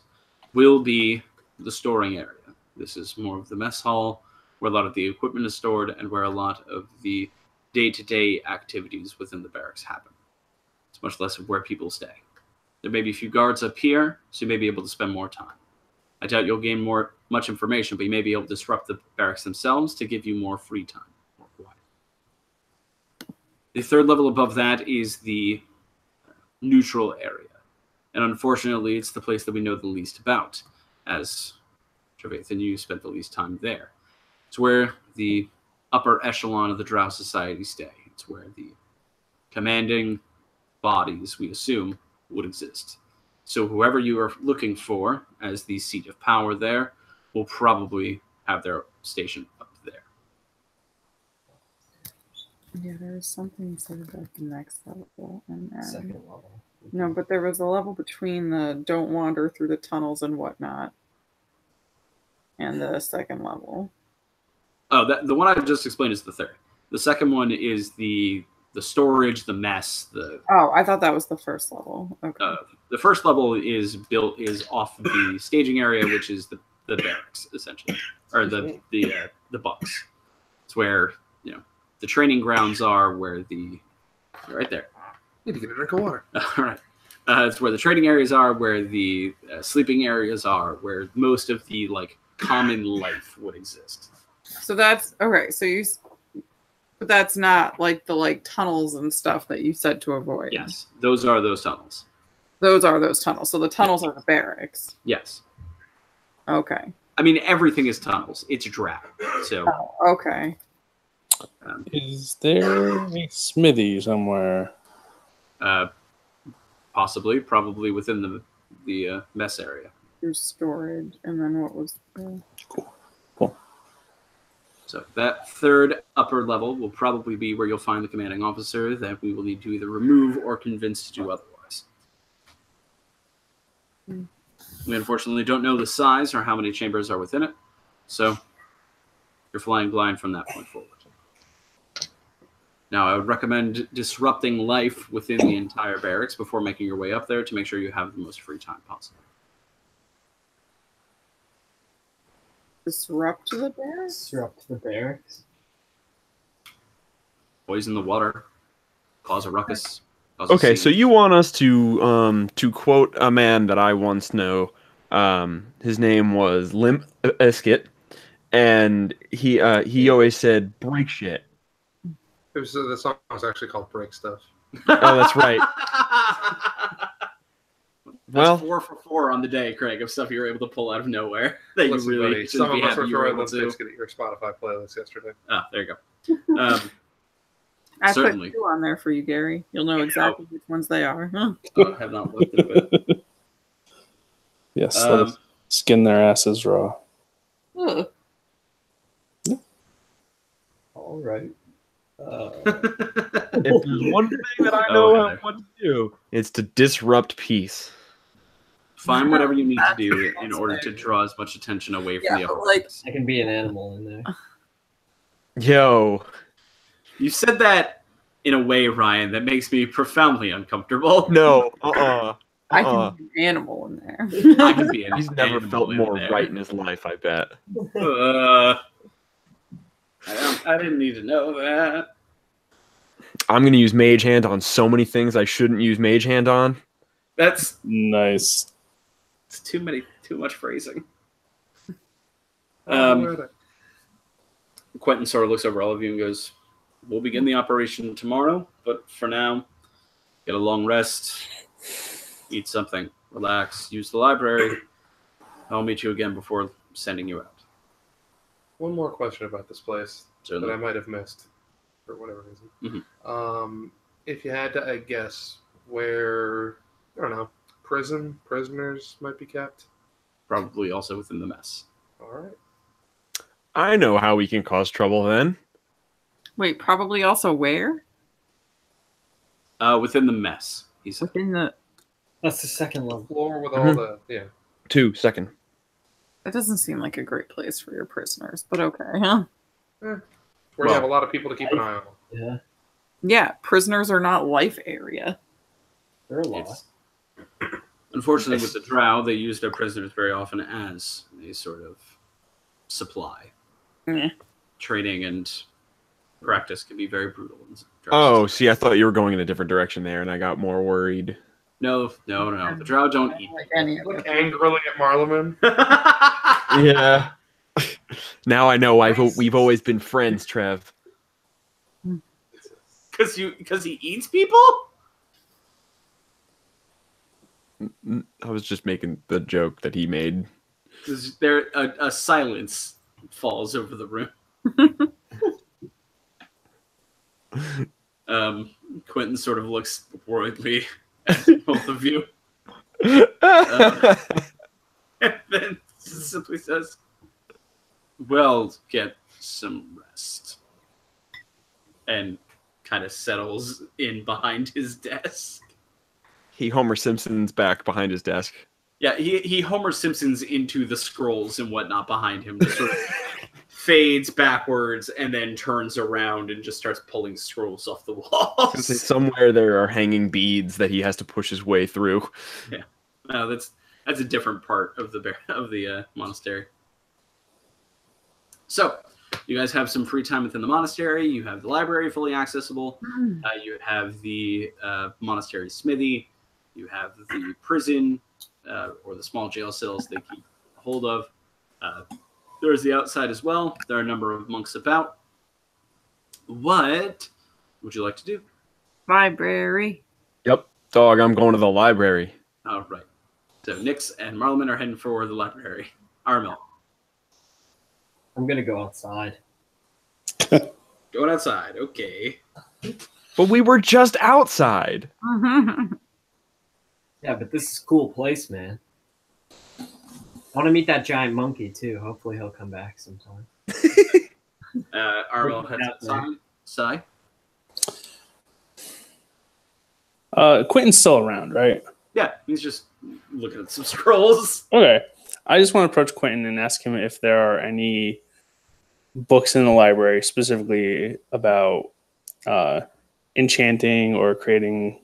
will be the storing area. This is more of the mess hall, where a lot of the equipment is stored and where a lot of the day-to-day activities within the barracks happen. It's much less of where people stay. There may be a few guards up here, so you may be able to spend more time. I doubt you'll gain much information, but you may be able to disrupt the barracks themselves to give you more free time. More quiet. The third level above that is the neutral area. And unfortunately, it's the place that we know the least about, as Trevath and you spent the least time there. It's where the upper echelon of the Drow society stay. It's where the commanding bodies, we assume, would exist. So whoever you are looking for as the seat of power there will probably have their station up there. Yeah, there was something you said about the next level. And Second level. no, but there was a level between the don't wander through the tunnels and whatnot and the second level. Oh, the one I just explained is the third. The second one is the storage, the mess, Oh, I thought that was the first level. Okay. The first level is off the staging area, which is the barracks, essentially. Or the bunks. It's where, the training grounds are, where right there. Need to get a drink of water. All right. It's where the training areas are, where the sleeping areas are, where most of the common life would exist. So that's okay. But that's not the tunnels and stuff that you said to avoid. Yes, those are those tunnels. Those are those tunnels. So the tunnels are the barracks. Yes. Okay. I mean, everything is tunnels. It's Drow. So. Oh, okay. Is there a smithy somewhere? Possibly, probably within the mess area. There's storage, and then what was? Cool. So that third upper level will probably be where you'll find the commanding officer that we will need to either remove or convince to do otherwise. We unfortunately don't know the size or how many chambers are within it, so you're flying blind from that point forward. Now, I would recommend disrupting life within the entire barracks before making your way up there to make sure you have the most free time possible. Disrupt the barracks? Disrupt the barracks? Poison the water, cause a ruckus. Okay, so you want us to quote a man that I once know. His name was Limp Bizkit, and he always said break shit. The song was actually called Break Stuff. Oh, that's right. That's 4 for 4 on the day, Craig, of stuff you were able to pull out of nowhere that Listen, you really buddy, shouldn't some be of us happy were you were throwing able Limp to. Bizkit at your Spotify playlist yesterday. Ah, there you go. I Certainly. put 2 on there for you, Gary. You'll know exactly which ones they are. I have not looked at it. Yes, let us skin their asses raw. Ugh. All right. If there's one thing that I know what to do, it's to disrupt peace. Find whatever you need to do in order to draw as much attention away from the upper ranks. I can be an animal in there. Yo. You said that in a way, Ryan, that makes me profoundly uncomfortable. No. I can be an animal in there. I can be an He's never felt more right in his life, I bet. I didn't need to know that. I'm going to use Mage Hand on so many things I shouldn't use Mage Hand on. That's nice. It's too much phrasing. Quentin sort of looks over all of you and goes, "We'll begin the operation tomorrow, but for now, get a long rest, eat something, relax, use the library. I'll meet you again before sending you out." One more question about this place Certainly. that I might have missed for whatever reason. Mm-hmm. If you had to guess where, I don't know, prisoners might be kept? Probably also within the mess. All right. I know how we can cause trouble then. Wait, probably also where? Within the mess, he said. Within the... That's the second level. Floor with all the, yeah. 2 second. That doesn't seem like a great place for your prisoners, but okay, huh? Where you have a lot of people to keep an eye on. Yeah. Yeah, prisoners are not life area. There are a lot. Unfortunately, with the Drow, they use their prisoners very often as a sort of supply. Yeah. Training and practice can be very brutal. Oh, see, I thought you were going in a different direction there, and I got more worried. No. The Drow don't eat. Like any of Look it. angrily at Marleman. Yeah. Now I know we've always been friends, Trev. Because he eats people? I was just making the joke that he made. There, a silence falls over the room. Quentin sort of looks worriedly at both of you. And then simply says, "Well, get some rest." And kind of settles in behind his desk. He Homer Simpson's back behind his desk. Yeah, he Homer Simpsons into the scrolls and whatnot behind him. Just sort of fades backwards and then turns around and just starts pulling scrolls off the walls. Somewhere there are hanging beads that he has to push his way through. Yeah, no, that's a different part of the monastery. So, you guys have some free time within the monastery. You have the library fully accessible. You have the monastery smithy. You have the prison or the small jail cells they keep hold of. There's the outside as well. There are a number of monks about. What would you like to do? Library. Yep. Dog, I'm going to the library. All right. So Nix and Marleman are heading for the library. Armel. I'm going to go outside. Going outside. Okay. But we were just outside. Yeah, but this is a cool place, man. I want to meet that giant monkey, too. Hopefully he'll come back sometime. Armel heads outside. Sai? Quentin's still around, right? Yeah, he's just looking at some scrolls. Okay. I just want to approach Quentin and ask him if there are any books in the library specifically about enchanting or creating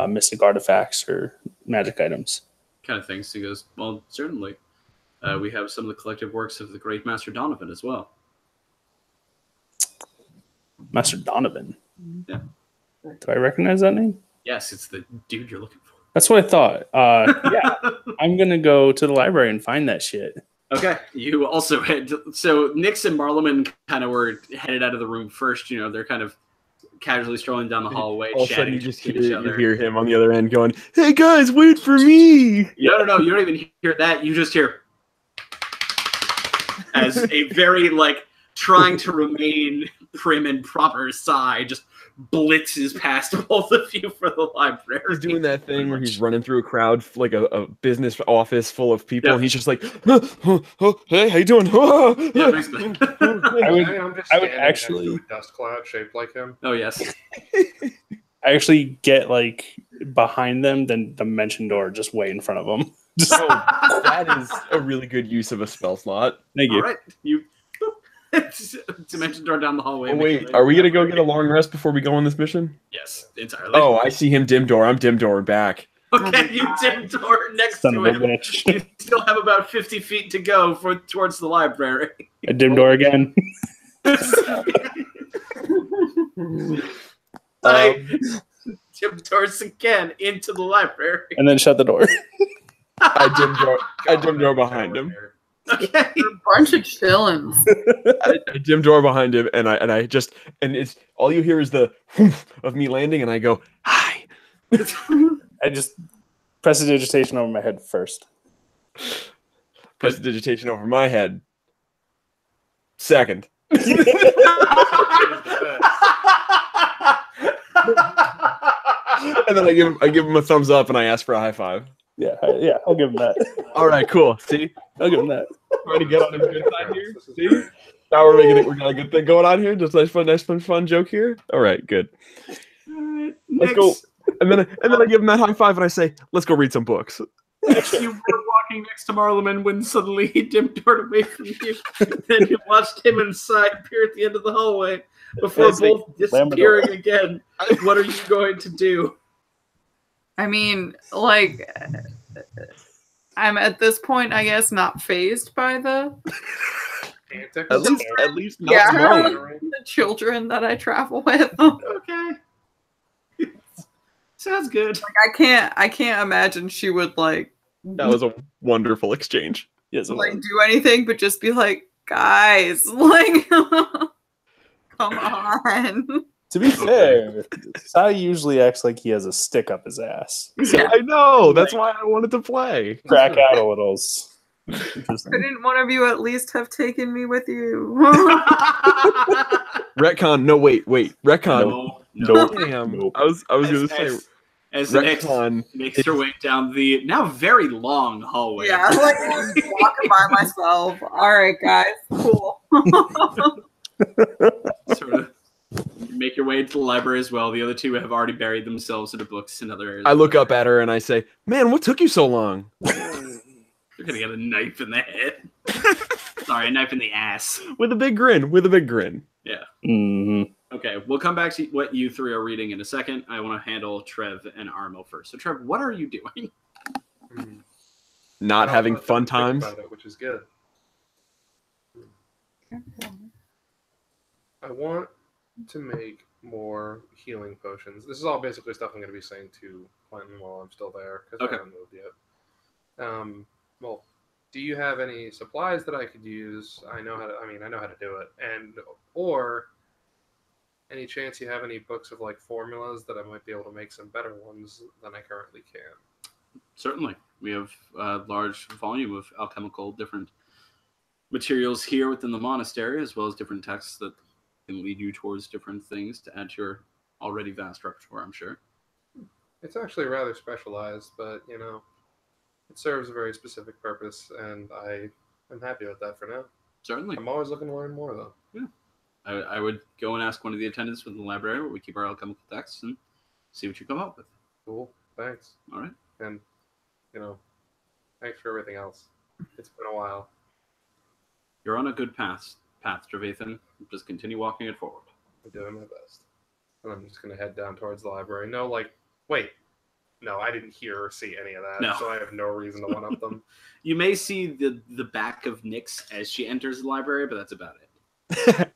mystic artifacts or magic items. Kind of things. He goes, well, certainly. We have some of the collective works of the great Master Donovan as well. Master Donovan? Yeah. Do I recognize that name? Yes, it's the dude you're looking for. That's what I thought. Yeah, I'm going to go to the library and find that shit. Okay, you also head. So Nix and Marleman kind of were headed out of the room first. You know, they're kind of casually strolling down the hallway, All of a sudden, chatting you just to each other. hear him on the other end going, "Hey guys, wait for me!" No, you don't even hear that. You just hear as a very trying to remain prim and proper, Sai just blitzes past both of you for the library. He's doing that thing where he's running through a crowd, like a business office full of people, and he's just like, "Hey, how you doing?" Yeah, basically. I would actually a dust cloud shaped like him. Oh yes. I actually get like behind them, then the dimension door just way in front of them. Oh, that is a really good use of a spell slot. Thank you. All right, you dimension door down the hallway. Oh, wait, are we gonna go get a long rest before we go on this mission? Yes, entirely. Oh, I see him dim door. I'm dim door back. Okay, you dim door next Son to of a him. bitch. You still have about 50 feet to go towards the library. A dim door again. Dim doors again into the library. And then shut the door. I dim door behind him. Okay. A bunch of chillins. I dim door behind him, and it's all you hear is the of me landing, and I go, "Hi." I just prestidigitation over my head first. Prestidigitation over my head. Second. And then I give him a thumbs up, and I ask for a high five. Yeah, I'll give him that. All right, cool. See, I'll give him that. trying to get on the good side here. See, now we're making it. We got a good thing going on here. Just nice fun joke here. All right, good. Let's go. And then I give him that high five, and I say, "Let's go read some books." You were walking next to Marleman when suddenly he dim doored away from you. Then you watched him and Sai appear at the end of the hallway before both disappearing again. What are you going to do? I mean, like, I'm at this point, I guess, not phased by the At least not tomorrow. the children that I travel with. Okay. Sounds good. Like, I can't imagine she would like That was a wonderful exchange. Yes, like do anything but just be like, guys, like, come on. to be fair, Sai usually acts like he has a stick up his ass. Yeah. I know. That's why I wanted to play. Crack out a little. Couldn't one of you at least have taken me with you? Retcon. No, wait. Retcon. No. Damn. Nope. I was gonna say As X retcon. makes her way down the now very long hallway. Yeah, like I'm just walking by myself. All right, guys, cool. Sort of make your way to the library as well. The other two have already buried themselves into books in other areas. I look up at her and I say, "Man, what took you so long?" You're gonna get a knife in the head. Sorry, a knife in the ass. With a big grin. Yeah. Mm-hmm. Okay, we'll come back to what you three are reading in a second. I want to handle Trev and Armo first. So, Trev, what are you doing? Not having fun Think times. about it, which is good. I want to make more healing potions. This is all basically stuff I'm going to be saying to Quentin while I'm still there because Okay. I haven't moved yet. Well, do you have any supplies that I could use? I know how to do it, or any chance you have any books of like formulas that I might be able to make some better ones than I currently can? Certainly. We have a large volume of alchemical different materials here within the monastery, as well as different texts that can lead you towards different things to add to your already vast repertoire, I'm sure. It's actually rather specialized, but it serves a very specific purpose, and I am happy with that for now. Certainly. I'm always looking to learn more, though. Yeah. I would go and ask one of the attendants within the library where we keep our alchemical texts and see what you come up with. Cool. Thanks. All right. And, thanks for everything else. It's been a while. You're on a good path, Trevathan. Just continue walking it forward. I'm doing my best. And I'm just going to head down towards the library. No, I didn't hear or see any of that, No. so I have no reason to one-up them. You may see the back of Nyx as she enters the library, but that's about it.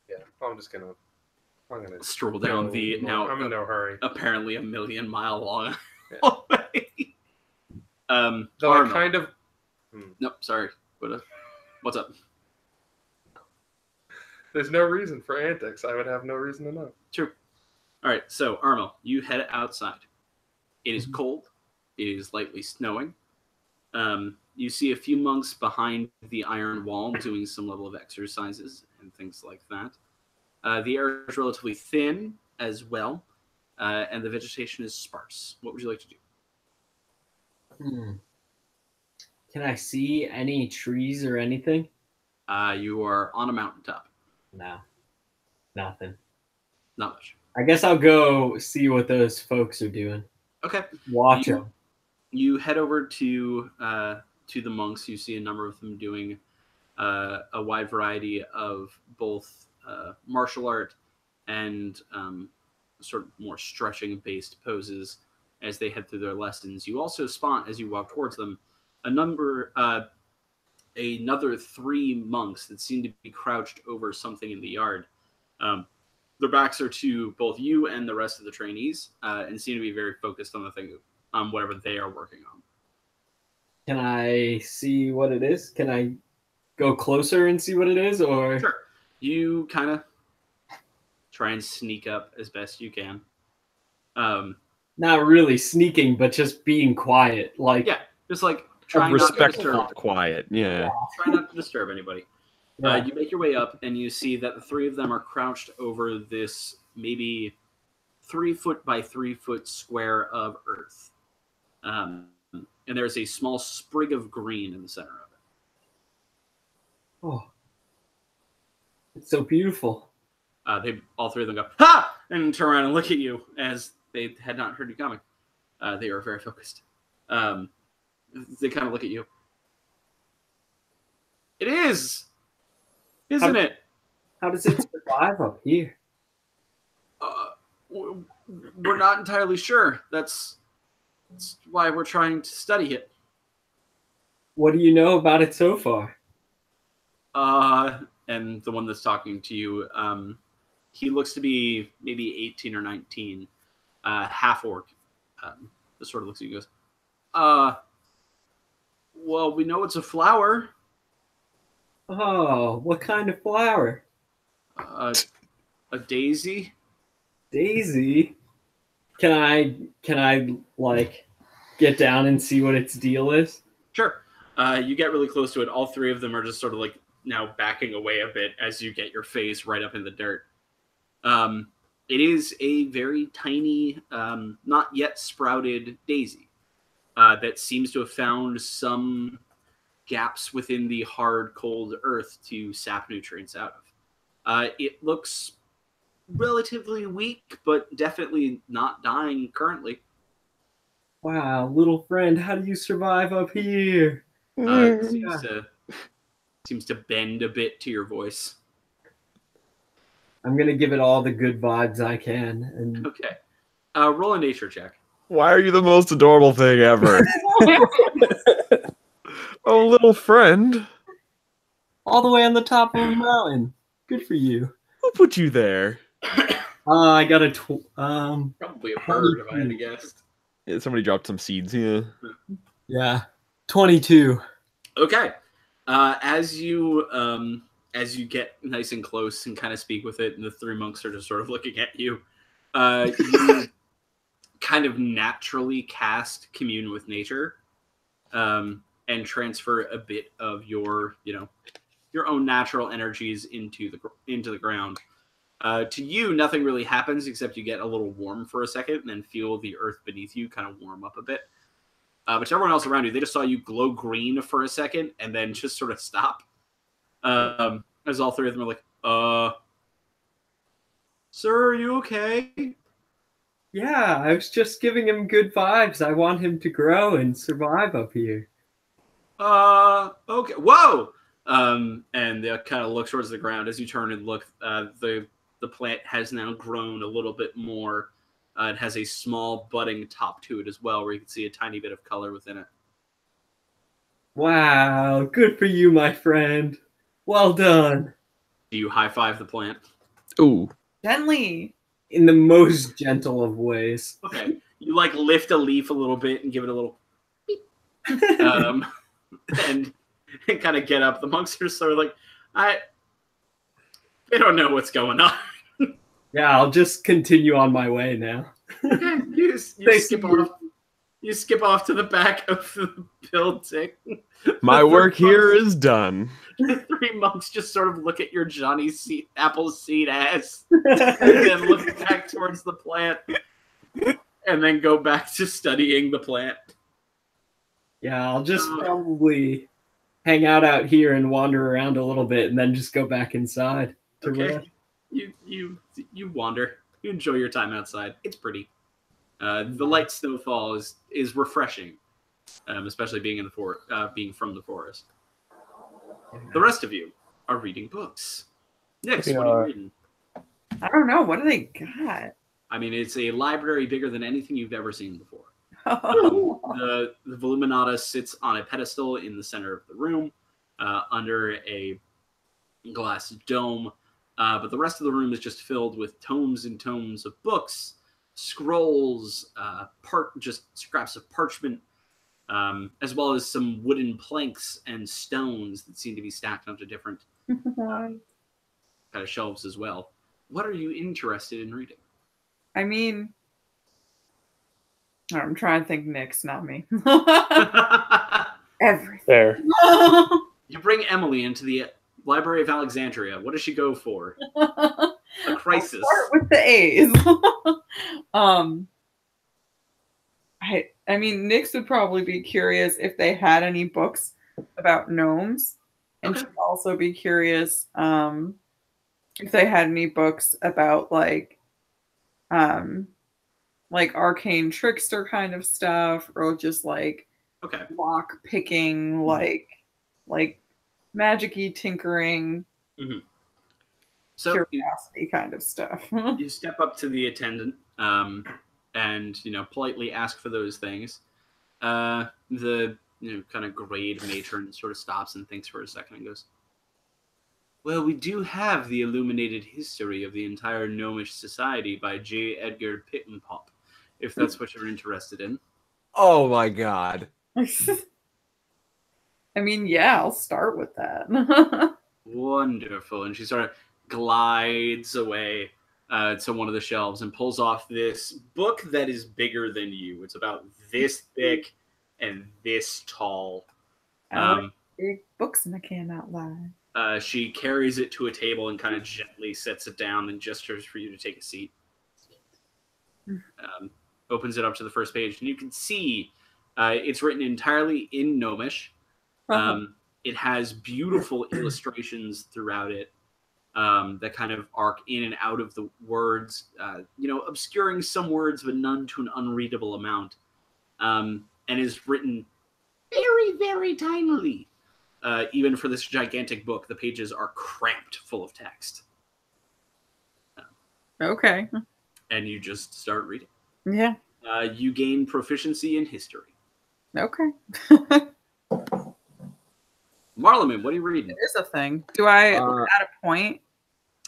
Yeah, I'm gonna Stroll down the now I'm in no hurry. apparently 1,000,000 mile long Yeah. hallway. Though I Armo. kind of Nope, sorry. What's up? there's no reason for antics. I would have no reason to know. True. All right, so Armo, you head outside. It is cold. It is lightly snowing. You see a few monks behind the iron wall doing some level of exercises and things like that. The air is relatively thin as well, and the vegetation is sparse. What would you like to do? Can I see any trees or anything? You are on a mountaintop. No, nothing. Not much. I guess I'll go see what those folks are doing. Okay. Watch them. You head over to the monks. You see a number of them doing a wide variety of both martial art and sort of more stretching-based poses as they head through their lessons. You also spot, as you walk towards them, another 3 monks that seem to be crouched over something in the yard. Their backs are to both you and the rest of the trainees, and seem to be very focused on whatever they are working on. Can I see what it is? Can I go closer and see what it is, or? Sure. You kind of try and sneak up as best you can. Not really sneaking, but just being quiet. Like, yeah, just like trying not to Respectful, disturb. quiet. Yeah. Try not to disturb anybody. Yeah. You make your way up, and you see that the 3 of them are crouched over this maybe 3 foot by 3 foot square of earth. And there's a small sprig of green in the center of it. Oh, it's so beautiful. All 3 of them go, "Ha!" and turn around and look at you as they had not heard you coming. They are very focused. They kind of look at you. It is! Isn't it? How does it survive up here? We're not entirely sure. That's why we're trying to study it. What do you know about it so far? And the one that's talking to you, he looks to be maybe 18 or 19, half orc. Just sort of looks at you and goes, well, we know it's a flower. Oh, what kind of flower? A daisy. Daisy? Can I like get down and see what its deal is? Sure. You get really close to it. All 3 of them are just sort of like now backing away a bit as you get your face right up in the dirt. It is a very tiny, not yet sprouted daisy that seems to have found some gaps within the hard, cold earth to sap nutrients out of. It looks relatively weak, but definitely not dying currently. Wow, little friend, how do you survive up here? Seems to bend a bit to your voice. I'm gonna give it all the good vibes I can. And Okay. Roll a nature check. Why are you the most adorable thing ever? Oh, little friend. all the way on the top of a mountain. Good for you. Who put you there? I got a Probably a bird, if I had to guess. Yeah, somebody dropped some seeds. Yeah. yeah, 22. Okay. As you get nice and close and kind of speak with it, and the 3 monks are just sort of looking at you, you kind of naturally cast commune with nature, and transfer a bit of your own natural energies into the ground. To you, nothing really happens except you get a little warm for a second and then feel the earth beneath you kind of warm up a bit. But to everyone else around you, they just saw you glow green for a second and then just sort of stop. As all 3 of them are like, sir, are you okay? Yeah, I was just giving him good vibes. I want him to grow and survive up here. Okay. Whoa! And they kind of look towards the ground. As you turn and look, the plant has now grown a little bit more. It has a small budding top to it as well, where you can see a tiny bit of color within it. Wow, good for you, my friend. Well done. Do you high-five the plant? Ooh. Gently. In the most gentle of ways. Okay. You like lift a leaf a little bit and give it a little beep. And kind of get up. The monks are sort of like, they don't know what's going on. Yeah, I'll just continue on my way now. Okay, you skip off. You skip off to the back of the building. My work here is done. The 3 monks just sort of look at your Johnny Appleseed ass, and then look back towards the plant, and then go back to studying the plant. Yeah, I'll just probably hang out here and wander around a little bit, and then just go back inside. Okay. You wander. You enjoy your time outside. It's pretty. The light snowfall is refreshing, especially being in the being from the forest. The rest of you are reading books. Nix, what are you reading? I don't know. What do they got? I mean, it's a library bigger than anything you've ever seen before. The Voluminata sits on a pedestal in the center of the room, under a glass dome. But the rest of the room is just filled with tomes and tomes of books, scrolls, just scraps of parchment, as well as some wooden planks and stones that seem to be stacked onto different kind of shelves as well. What are you interested in reading? I mean, I'm trying to think Nick's, not me. Everything. Fair. You bring Emily into the Library of Alexandria. What does she go for? A crisis. I'll start with the A's. I mean, Nyx would probably be curious if they had any books about gnomes, and she'd also be curious if they had any books about like arcane trickster kind of stuff, or just like lock picking, like magic-y tinkering, so curiosity kind of stuff. You step up to the attendant and politely ask for those things. The kind of grade matron sort of stops and thinks for a second and goes, "Well, we do have the illuminated history of the entire gnomish society by J. Edgar Pittenpop, if that's what you're interested in." Oh my god. I mean, yeah, I'll start with that. Wonderful. And she sort of glides away to one of the shelves and pulls off this book that is bigger than you. It's about this thick and this tall. Big books and I cannot lie. She carries it to a table and kind of gently sets it down and gestures for you to take a seat. Opens it up to the first page, and you can see it's written entirely in Gnomish. It has beautiful illustrations throughout it that kind of arc in and out of the words, obscuring some words, but none to an unreadable amount, and is written very, very tinily. Even for this gigantic book, the pages are cramped full of text. Okay. And you just start reading. Yeah. You gain proficiency in history. Okay. Marleman, what are you reading? It is a thing. Do I add a point?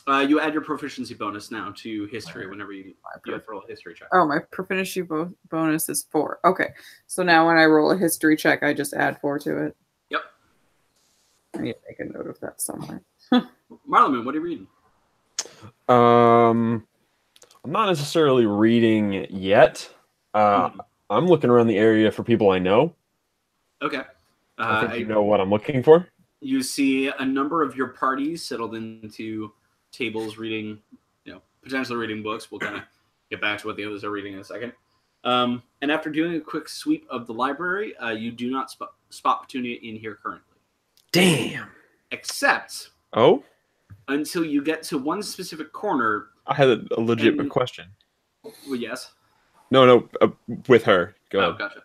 You add your proficiency bonus now to history whenever you have to roll a history check. Oh, my proficiency bonus is 4. Okay. So now when I roll a history check, I just add 4 to it. Yep. I need to make a note of that somewhere. Marleman, what are you reading? I'm not necessarily reading yet. I'm looking around the area for people I know. Okay. I think you know what I'm looking for. You see a number of your parties settled into tables reading, potentially reading books. We'll kind of get back to what the others are reading in a second. And after doing a quick sweep of the library, you do not spot Petunia in here currently. Damn. Except until you get to one specific corner. I had a legitimate question. Well, yes. No, with her. Go ahead. Gotcha.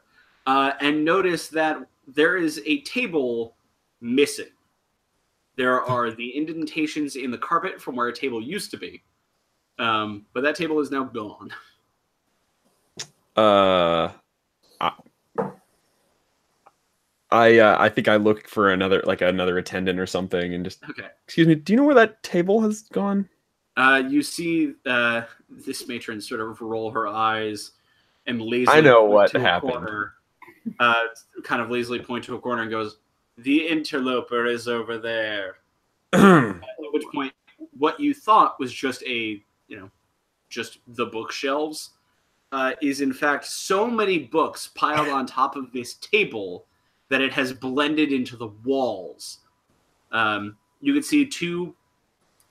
And notice that there is a table missing. There are the indentations in the carpet from where a table used to be. But that table is now gone. I think I look for another attendant or something and just excuse me, do you know where that table has gone? You see this matron sort of roll her eyes and lazily I know point what to happened. a corner, kind of lazily point to a corner and goes, "The interloper is over there." At which point, what you thought was just just the bookshelves is in fact so many books piled on top of this table that it has blended into the walls. You can see two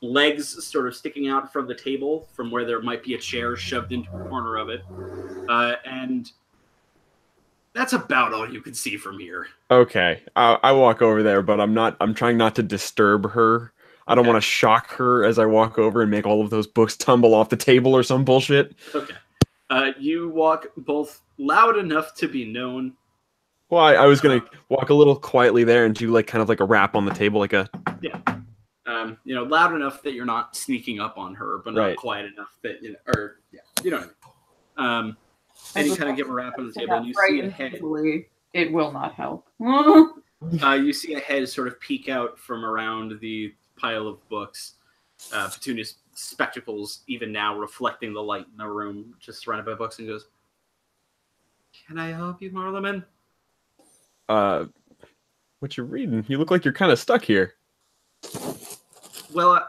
legs sort of sticking out from the table from where there might be a chair shoved into a corner of it. And that's about all you can see from here. Okay, I walk over there, but I'm trying not to disturb her. I don't want to shock her as I walk over and make all of those books tumble off the table or some bullshit. Okay. You walk both loud enough to be known. Well, I was gonna walk a little quietly there and do like kind of like a rap on the table, like a loud enough that you're not sneaking up on her, but not quiet enough that you know what I mean. And you kind of give a rap on the table, and you see a head. It will not help. You see a head sort of peek out from around the pile of books. Petunia's spectacles, even now reflecting the light in the room, just surrounded by books, and goes, "Can I help you, Marleman?" What you reading? You look like you're kind of stuck here. Well,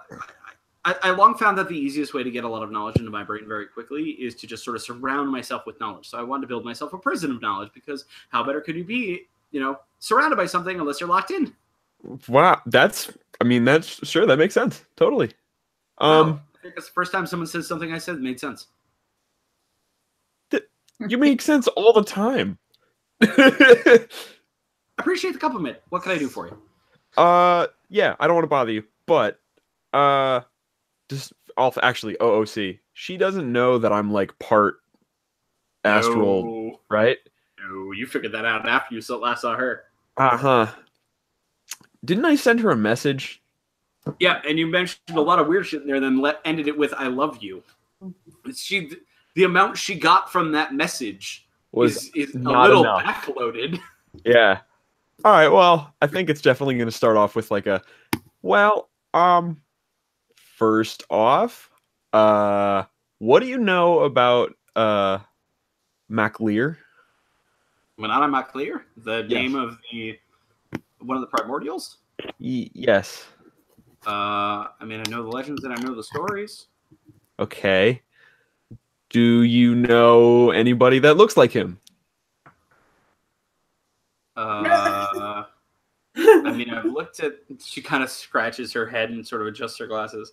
I long found that the easiest way to get a lot of knowledge into my brain very quickly is to just sort of surround myself with knowledge. So I wanted to build myself a prison of knowledge, because how better could you be, surrounded by something unless you're locked in? Wow, that's sure, that makes sense. Totally. Wow, I think that's the first time someone says something I said made sense. You make sense all the time. Appreciate the compliment. What can I do for you? Yeah, I don't want to bother you, but just actually OOC. She doesn't know that I'm like part astral, right? No, you figured that out after you last saw her. Didn't I send her a message? Yeah, and you mentioned a lot of weird shit in there, then ended it with "I love you." The amount she got from that message is a little backloaded. Yeah. All right. Well, I think it's definitely going to start off with like a, first off, what do you know about MacLear? Manana MacLear, the name of one of the primordials. Yes. I know the legends and I know the stories. Okay. Do you know anybody that looks like him? I've looked at. She kind of scratches her head and sort of adjusts her glasses.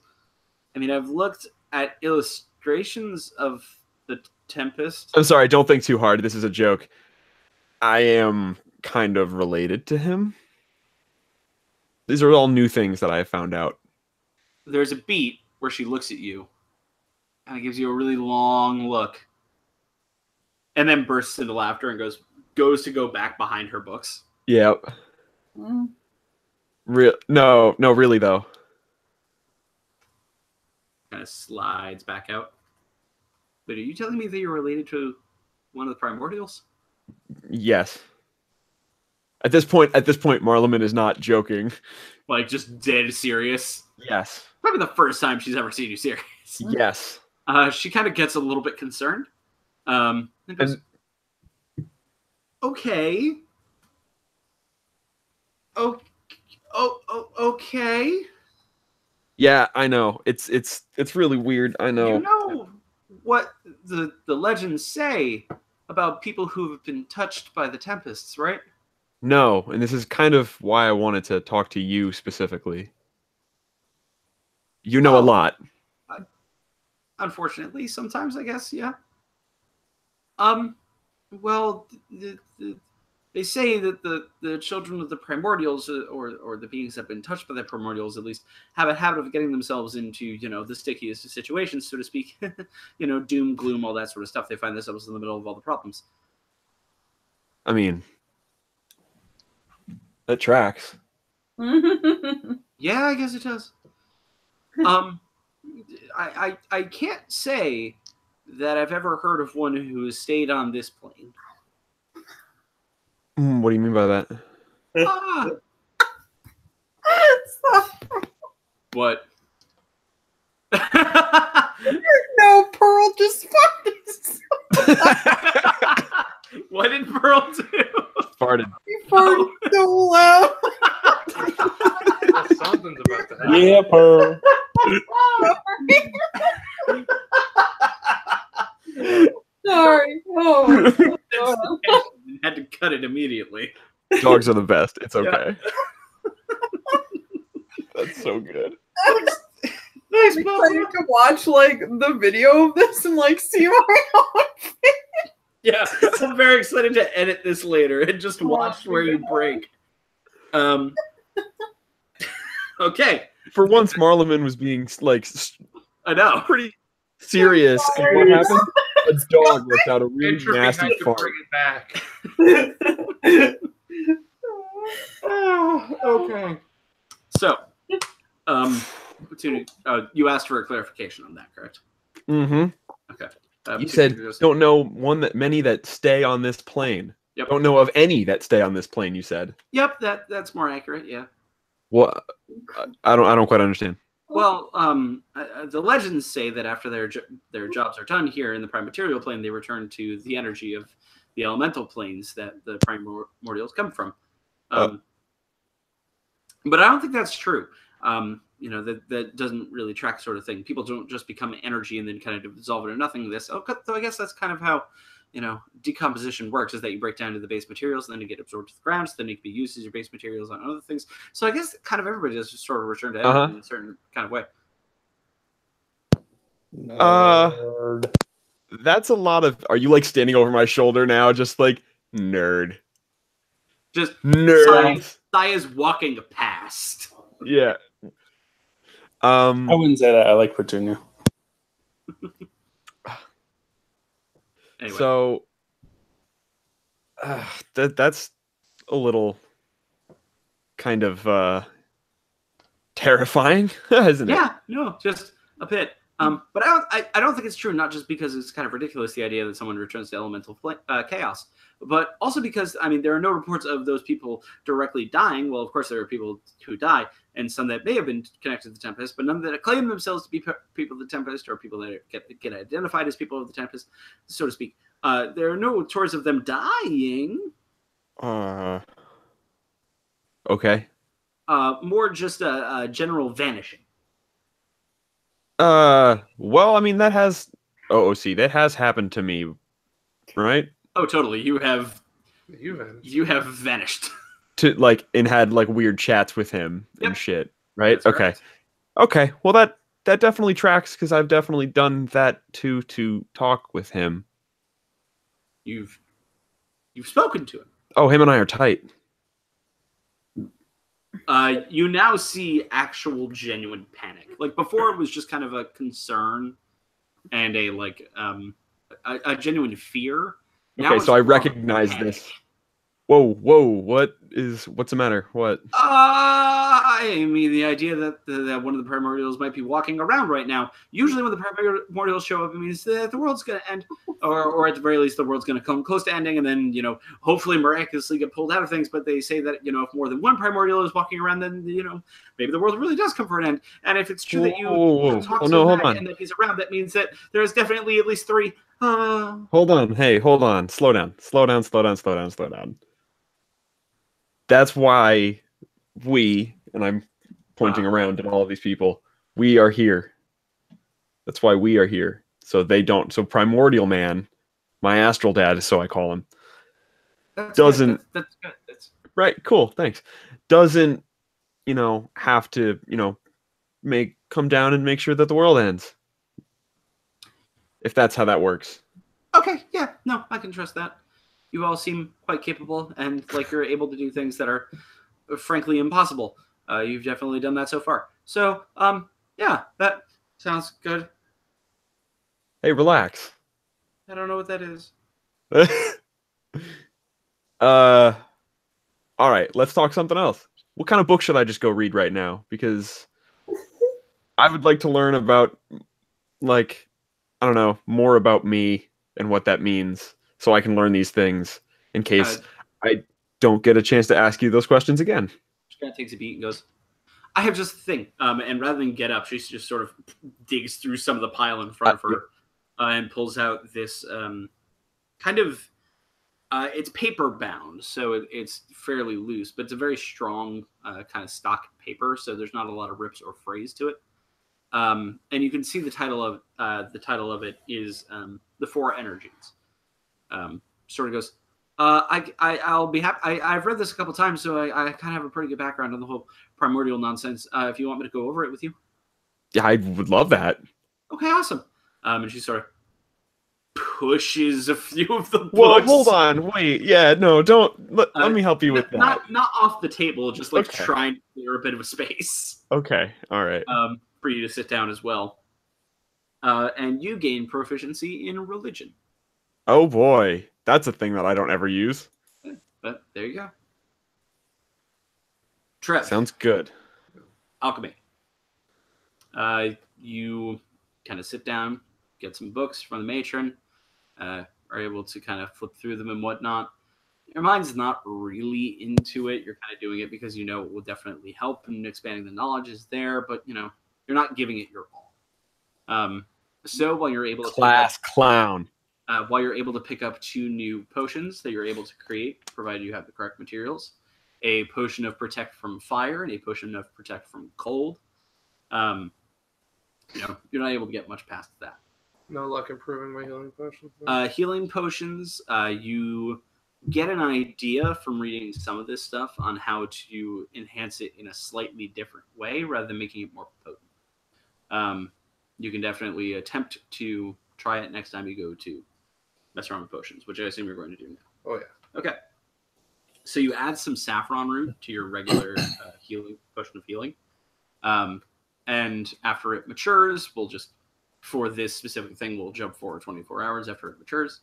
I've looked at illustrations of the Tempest. I'm sorry, don't think too hard. This is a joke. I am kind of related to him. These are all new things that I have found out. There's a beat where she looks at you, and it gives you a really long look, and then bursts into laughter and goes to go back behind her books. Yep. No, really though. Kind of slides back out. But are you telling me that you're related to one of the primordials? Yes. At this point, Marleman is not joking. Like, just dead serious? Yes. Probably the first time she's ever seen you serious. Yes. She kind of gets a little bit concerned. And goes, okay. Okay. Yeah, I know. It's really weird. I know. You know what the legends say about people who have been touched by the Tempests, right? No, and this is kind of why I wanted to talk to you specifically. You know a lot. Unfortunately, sometimes, I guess, yeah. Well, they say that the children of the primordials, or the beings that have been touched by the primordials, at least, have a habit of getting themselves into, the stickiest of situations, so to speak. Doom, gloom, all that sort of stuff. They find themselves in the middle of all the problems. I mean, that tracks. Yeah, I guess it does. I can't say that I've ever heard of one who has stayed on this plane. What do you mean by that? What? No, Pearl just farted. What did Pearl do? Farted. He farted so loud. Something's about to happen. Yeah, Pearl. Sorry. Had to cut it immediately. Dogs are the best. It's okay. That's so good. Nice, I'm excited to watch like the video of this and like see my own face. Yeah, I'm very excited to edit this later and just watch where you break. Okay. For once, Marleman was being like I know. pretty serious, and what happened? A dog left out a really Entropy nasty had to fart. bring it back. Okay. So, you asked for a clarification on that, correct? Mm-hmm. Okay. You said don't know many that stay on this plane. Yep. Don't know of any that stay on this plane. You said. Yep, that's more accurate. Yeah. Well, I don't quite understand. Well, the legends say that after their jobs are done here in the prime material plane, they return to the energy of the elemental planes that the primordials come from. But I don't think that's true. That doesn't really track sort of thing. People don't just become energy and then kind of dissolve into nothingness. So I guess that's kind of how decomposition works, is that you break down to the base materials and then you get absorbed to the ground, so then it can be used as your base materials on other things. So I guess kind of everybody does just sort of return to energy in a certain kind of way. Nerd. That's a lot of. Are you like standing over my shoulder now, just like nerd? Just nerd. Sai is walking past. Yeah. I wouldn't say that. I like Petunia. Anyway. So that's a little kind of terrifying, isn't it? Yeah, no, just a bit. But I don't think it's true. Not just because it's kind of ridiculous, the idea that someone returns to elemental chaos, but also because there are no reports of those people directly dying. Well, of course there are people who die, and some that may have been connected to the Tempest, but none that claim themselves to be people of the Tempest or people that get identified as people of the Tempest, so to speak. There are no reports of them dying. Okay. More just a general vanishing. Well, that has OOC. That has happened to me, right? Oh, totally. You have vanished. And had like weird chats with him and shit, right? That's okay. correct. Okay. Well, that definitely tracks, because I've definitely done that too, to talk with him. You've spoken to him. Oh, him and I are tight. You now see actual genuine panic. Like before, it was just kind of a concern and a genuine fear. Now Okay, so I recognize this. Whoa! What's the matter? What? The idea that one of the primordials might be walking around right now. Usually when the primordials show up, it means that the world's going to end. Or at the very least, the world's going to come close to ending, and then, hopefully miraculously get pulled out of things. But they say that, if more than one primordial is walking around, then, maybe the world really does come for an end. And if it's true that you talk to him and that he's around, that means that there's definitely at least three. Hold on. Hey, hold on. Slow down. That's why and I'm pointing around at all of these people, we are here. That's why we are here. So Primordial Man, my astral dad, so I call him, doesn't... That's good. Right, cool, thanks. Doesn't, have to, come down and make sure that the world ends. If that's how that works. Okay, yeah, no, I can trust that. You all seem quite capable, and like you're able to do things that are frankly impossible. You've definitely done that so far. So, yeah, that sounds good. Hey, relax. I don't know what that is. All right, let's talk something else. What kind of book should I just go read right now? Because I would like to learn about, more about me and what that means, so I can learn these things in case I don't get a chance to ask you those questions again. She kind of takes a beat and goes, I have just a thing. And rather than get up, she just sort of digs through some of the pile in front of her and pulls out this it's paper bound, so it's fairly loose, but it's a very strong kind of stock paper, so there's not a lot of rips or frays to it. And you can see the title of it is The Four Energies. sort of goes, I'll be happy. I've read this a couple times, so I kind of have a pretty good background on the whole primordial nonsense. If you want me to go over it with you. Yeah, I would love that. Okay, awesome. And she sort of pushes a few of the books. Well, hold on, wait, yeah, no, don't. Let me help you with that. Not off the table, just like Okay. trying to clear a bit of a space. Okay, all right. For you to sit down as well. And you gain proficiency in religion. Oh boy, that's a thing that I don't ever use. But there you go. Trev. Sounds good. Alchemy. You kind of sit down, get some books from the matron, are able to kind of flip through them and whatnot. Your mind's not really into it. You're kind of doing it because you know it will definitely help, and expanding the knowledge is there, but you know you're not giving it your all. So while you're able to clown. while you're able to pick up 2 new potions that you're able to create, provided you have the correct materials, a potion of protect from fire and a potion of protect from cold. You know, you're not able to get much past that. No luck improving my healing potions. Healing potions, you get an idea from reading some of this stuff on how to enhance it in a slightly different way rather than making it more potent. You can definitely attempt to try it next time you go to mess around with potions, which I assume you're going to do now. Oh, yeah. Okay. So you add some saffron root to your regular healing potion of healing. And after it matures, we'll just, for this specific thing, we'll jump forward 24 hours after it matures.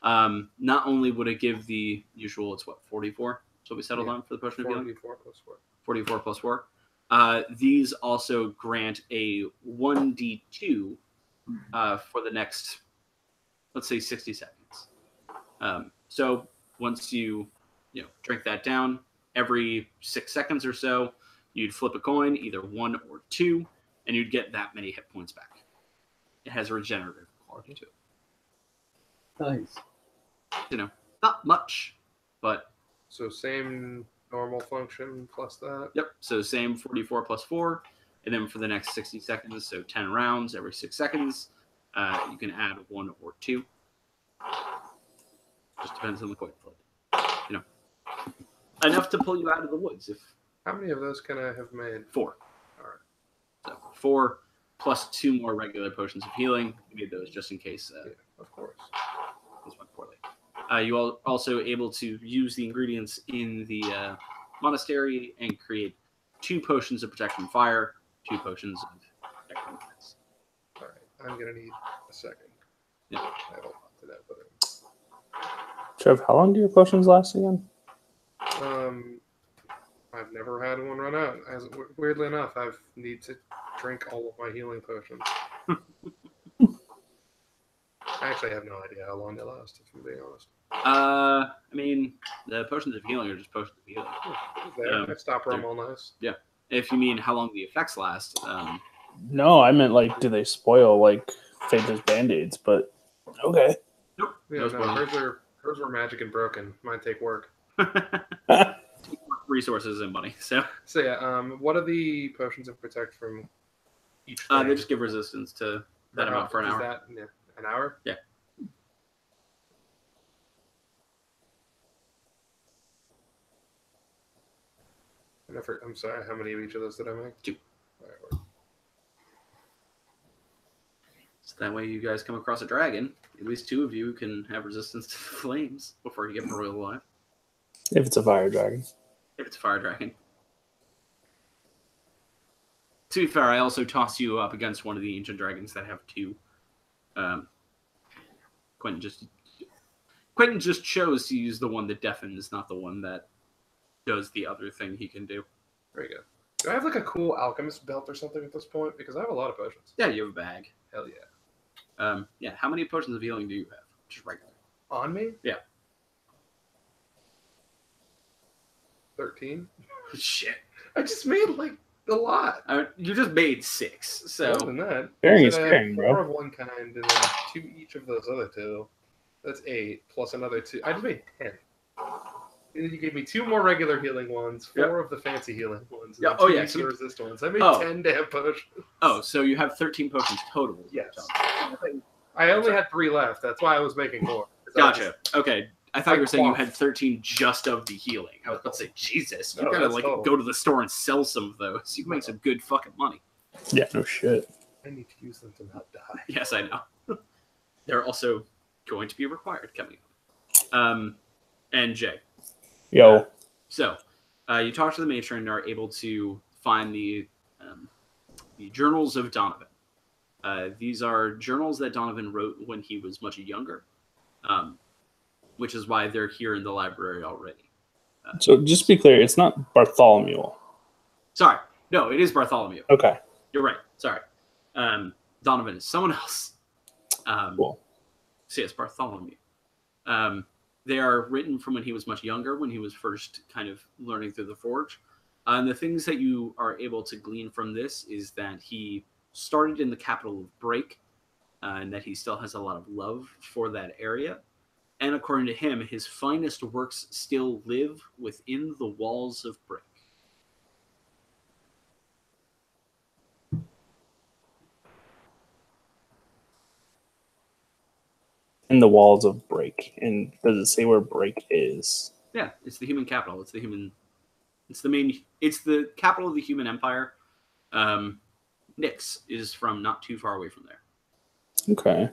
Not only would it give the usual, it's what, 44? So we settled on for the potion of healing? 44 plus 4. 44 plus 4. These also grant a 1d2 for the next, let's say, 60 seconds. So once you drink that down, every 6 seconds or so, you'd flip a coin, either 1 or 2, and you'd get that many hit points back. It has a regenerative quality to it. Nice. Not much, but... So same normal function plus that? Yep, so same 44 plus 4, and then for the next 60 seconds, so 10 rounds every 6 seconds, you can add 1 or 2. Just depends on the coin flip. Enough to pull you out of the woods. How many of those can I have made? 4. All right. So 4 plus 2 more regular potions of healing. We need those just in case. Yeah, of course. This went poorly. You are also able to use the ingredients in the monastery and create 2 potions of protect from fire, 2 potions of protect from ice. All right. I'm going to need a second. Yeah. I have a lot to that, but... Trev, how long do your potions last again? I've never had one run out. Weirdly enough, I need to drink all of my healing potions. I actually have no idea how long they last, if I'm being honest. I mean, the potions of healing are just potions of healing. I stop them all nice. Yeah. If you mean how long the effects last, No, I meant like, do they spoil like Phaedra's band-aids? But okay. nope. Yeah, Those hers were magic and broken. Mine take work. resources and money. So yeah, what are the potions of protect from each thing? they just give resistance to that amount for an hour. An hour? Yeah. I'm sorry, how many of each of those did I make? 2. All right, So that way you guys come across a dragon, at least 2 of you can have resistance to the flames before you get royal alive. If it's a fire dragon. If it's a fire dragon. To be fair, I also tossed you up against one of the ancient dragons that have 2. Quentin just chose to use the one that deafens, not the one that does the other thing he can do. very good. Do I have like a cool alchemist belt or something at this point? Because I have a lot of potions. Yeah, you have a bag. Hell yeah. Yeah, how many potions of healing do you have? Just regular. On me? Yeah. 13? Shit. I just made like a lot. You just made 6, so... More than that. Caring You is said I have caring, 4 bro. of one kind and then 2 each of those other 2. That's 8 plus another 2. I just made 10. And then you gave me 2 more regular healing ones, 4 of the fancy healing ones, and Yeah, then 2 yeah, each so of the you- resist ones. I made Oh. 10 damn potions. Oh, so you have 13 potions total. Yes. I only had 3 left. That's why I was making more. Gotcha. Okay. I thought you were saying you had 13 just of the healing. I was about to say, Jesus, you No, gotta that's like total. go to the store and sell some of those. You can make some good fucking money. Yeah, no shit. I need to use them to not die. Yes, I know. They're also going to be required coming up. And Jay. Yo. So, you talk to the matron and are able to find the journals of Donovan. These are journals that Donovan wrote when he was much younger, which is why they're here in the library already. So just to be clear, it's not Bartholomew. Sorry. No, it is Bartholomew. Okay. You're right. Sorry. Donovan is someone else. Cool. So yes, Bartholomew. They are written from when he was much younger, when he was first kind of learning through the forge. And the things that you are able to glean from this is that he started in the capital of Break, and that he still has a lot of love for that area. And according to him, his finest works still live within the walls of Break. In the walls of Break. And does it say where Break is? Yeah, it's the human capital. It's the capital of the human empire. Nyx is from not too far away from there. Okay.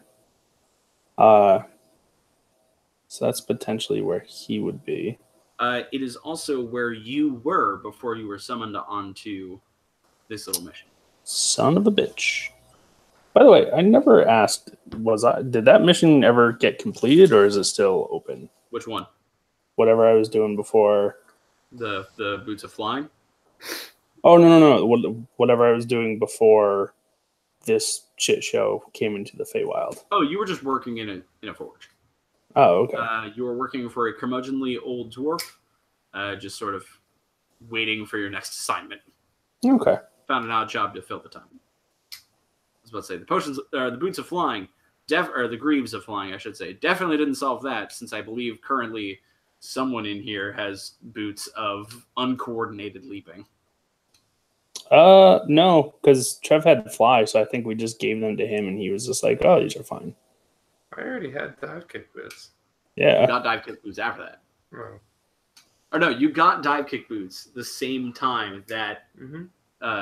So that's potentially where he would be. It is also where you were before you were summoned onto this little mission. Son of a bitch. By the way, I never asked, did that mission ever get completed or is it still open? Which one? Whatever I was doing before. The Boots of Flying? Oh, no. Whatever I was doing before this shit show came into the Feywild. Oh, you were just working in a forge. Oh, okay. You were working for a curmudgeonly old dwarf, just sort of waiting for your next assignment. Okay. Found an odd job to fill the time. I was about to say the Boots of Flying, or the Greaves of Flying, I should say, definitely didn't solve that, since I believe currently someone in here has boots of uncoordinated leaping. No, because Trev had fly, so I think we just gave them to him, and he was just like, "Oh, these are fine." I already had dive kick boots. Yeah. You got dive kick boots after that. Oh. Or no, you got dive kick boots the same time that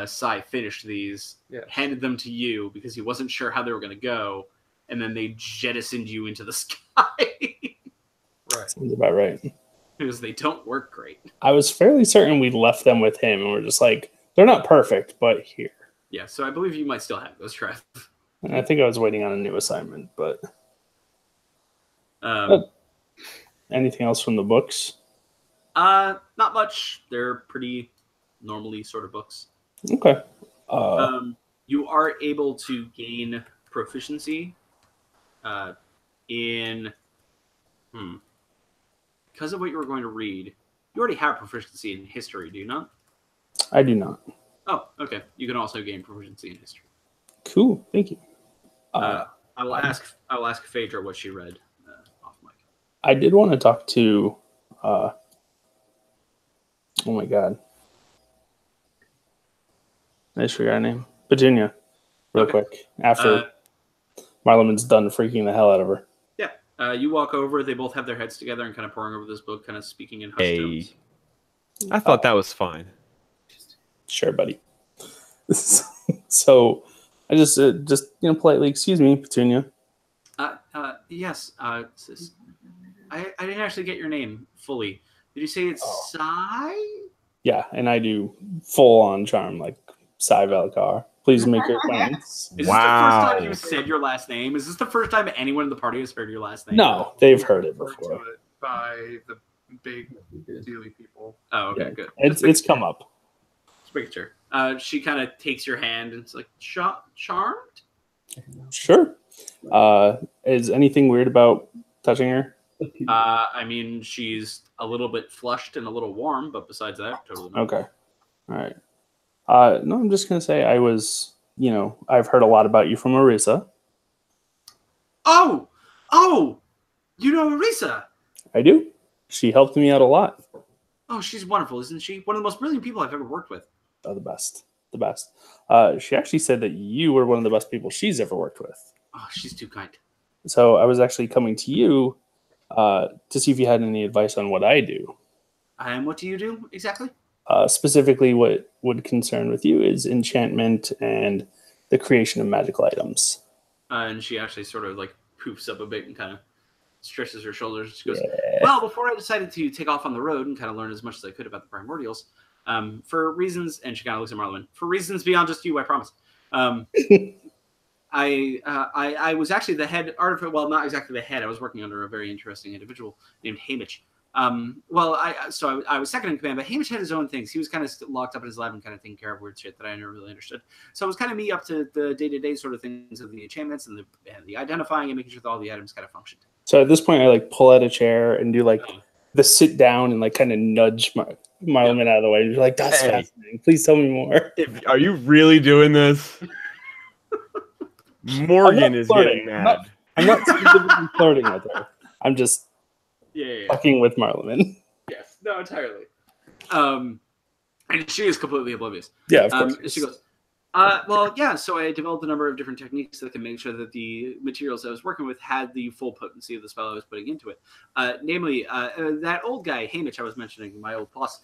Sai finished these, handed them to you because he wasn't sure how they were going to go, and then they jettisoned you into the sky. Right. Sounds about right. Because they don't work great. I was fairly certain we left them with him, and we're just like, they're not perfect, but here. Yeah, so I believe you might still have those, Trev. And I think I was waiting on a new assignment, but... anything else from the books? Not much. They're pretty normally sort of books. Okay. You are able to gain proficiency in... Because of what you were going to read, you already have proficiency in history, do you not? I do not. Oh, okay. You can also gain proficiency in history. Cool. Thank you. I will ask Phaedra what she read off mic. I did want to talk to... oh my god. I just forgot her name. Petunia. Real quick. After Marleman's done freaking the hell out of her. Yeah. You walk over. They both have their heads together and kind of poring over this book, kind of speaking in hushed tones. I thought that was fine. Sure, buddy. So, I just politely, excuse me, Petunia. Yes, sis. I didn't actually get your name fully. Did you say it's Sai? Yeah, and I do full-on charm, like Sai Valkar. Please make your acquaintance. Is this the first time you said your last name? Is this the first time anyone in the party has heard your last name? No, they've heard it Referred before. to it by the big dealy people. Oh, okay, Yeah. good. It's come up. Just making sure. She kind of takes your hand and it's like, charmed? Sure. Is anything weird about touching her? I mean, she's a little bit flushed and a little warm, but besides that, totally normal. Okay. All right. No, I'm just gonna say I've heard a lot about you from Arisa. Oh, you know Arisa? I do. She helped me out a lot. Oh, she's wonderful, isn't she? One of the most brilliant people I've ever worked with. Oh, the best. She actually said that you were one of the best people she's ever worked with. Oh, she's too kind. So I was actually coming to you to see if you had any advice on what I do. And what do you do exactly? Specifically, what would concern with you is enchantment and the creation of magical items. And she actually sort of like poofs up a bit and kind of stretches her shoulders. She goes, well, before I decided to take off on the road and kind of learn as much as I could about the primordials, for reasons, and she kind of looks at Marlon, for reasons beyond just you, I promise. I was actually the head artificer. Well, not exactly the head. I was working under a very interesting individual named Hamish. I was second in command, but Hamish had his own things. He was kind of locked up in his lab and kind of taking care of weird shit that I never really understood. So it was kind of me up to the day-to-day sort of things of the enchantments and the identifying and making sure that all the items kind of functioned. So at this point, I like pull out a chair and do like the sit down and like kind of nudge Marlon out of the way. And you're like, that's fascinating. Please tell me more. Are you really doing this? Morgan is getting mad. I'm not specifically flirting with her. I'm just fucking with Marlon. Yes, no, entirely. And she is completely oblivious. Yeah, of course. She goes, so I developed a number of different techniques that can make sure that the materials I was working with had the full potency of the spell I was putting into it. Namely, that old guy, Hamish, I was mentioning, my old boss,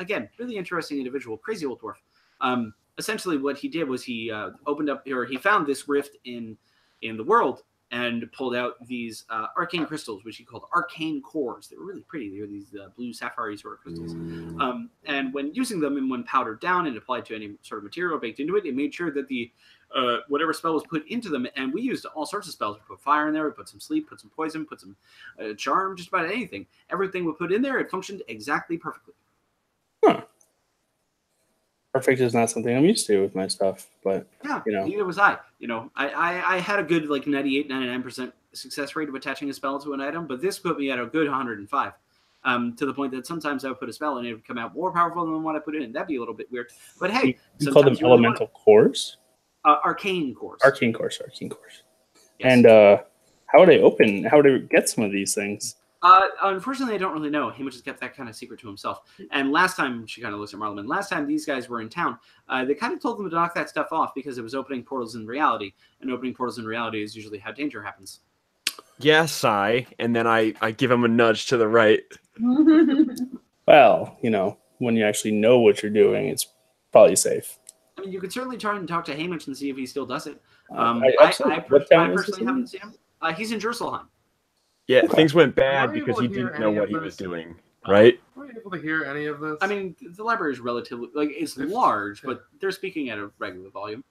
again, really interesting individual, crazy old dwarf. Essentially what he did was he opened up, or he found this rift in the world and pulled out these arcane crystals, which he called arcane cores. They were really pretty. They were these blue sapphire sort of crystals. And when using them and when powdered down and applied to any sort of material baked into it, it made sure that the whatever spell was put into them, and we used all sorts of spells. We put fire in there, we put some sleep, put some poison, put some charm, just about anything. Everything we put in there, it functioned exactly perfectly. Huh. Perfect is not something I'm used to with my stuff, but neither was I. I had a good like 98, 99% success rate of attaching a spell to an item, but this put me at a good 105. To the point that sometimes I would put a spell and it would come out more powerful than what I put in. That'd be a little bit weird. But hey, you call them elemental cores? Arcane cores. Arcane cores. Yes. And how would I get some of these things? Unfortunately, I don't really know. Hamish just kept that kind of secret to himself. And last time, she kind of looks at Marlon. Last time these guys were in town, they kind of told them to knock that stuff off because it was opening portals in reality. And opening portals in reality is usually how danger happens. Yes, and then I give him a nudge to the right. Well, when you actually know what you're doing, it's probably safe. I mean, you could certainly try and talk to Hamish and see if he still does it. I personally haven't seen him. He's in Jerusalem. Yeah, things went bad because he didn't know what he was doing, right? Were you able to hear any of this? I mean, the library is relatively, it's large, but they're speaking at a regular volume.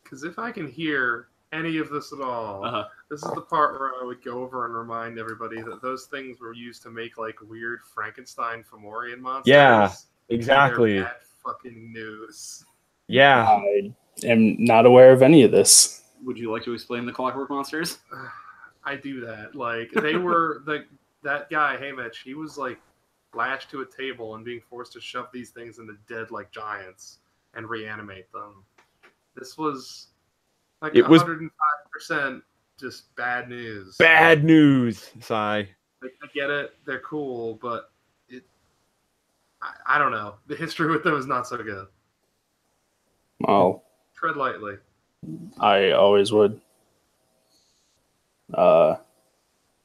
Because if I can hear any of this at all, this is the part where I would go over and remind everybody that those things were used to make, weird Frankenstein Fomorian monsters. Yeah, exactly. They're bad fucking news. Yeah. I am not aware of any of this. Would you like to explain the clockwork monsters? I do that. They were that guy Hamish. He was lashed to a table and being forced to shove these things into dead giants and reanimate them. This was 105% just bad news. Bad news, Sai. I get it. They're cool, but I don't know. The history with them is not so good. Well, tread lightly. I always would. Do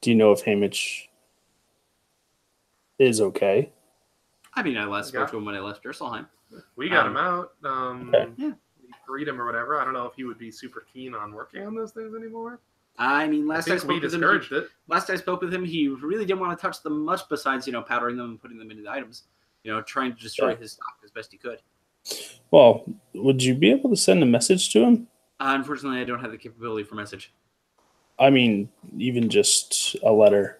you know if Hamish is okay? I mean, I last spoke to him when I left Urselheim. We got him out. Okay. Yeah. We freed him or whatever. I don't know if he would be super keen on working on those things anymore. I mean, last I spoke with him, he really didn't want to touch them much besides, powdering them and putting them into the items. Trying to destroy his stock as best he could. Well, would you be able to send a message to him? Unfortunately, I don't have the capability for message. I mean, even just a letter.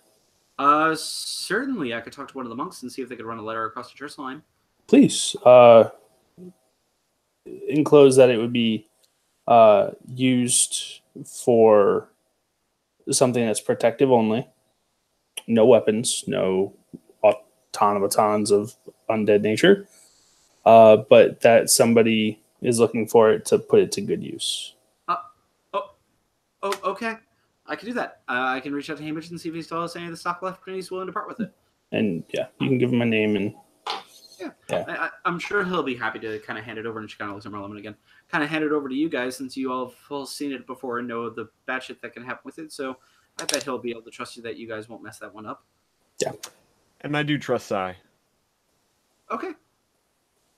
Certainly, I could talk to one of the monks and see if they could run a letter across to Jerusalem. Please, enclose that it would be used for something that's protective only. No weapons, no automatons of undead nature. But that somebody is looking for it to put it to good use. Okay. I can do that. I can reach out to Hamish and see if he still has any of the stock left and he's willing to part with it. And you can give him a name and I'm sure he'll be happy to kind of hand it over. And she kind of looks at Merlin again. Kind of hand it over to you guys since you all have seen it before and know the bad shit that can happen with it. So I bet he'll be able to trust you that you guys won't mess that one up. Yeah. And I do trust Sai. Okay.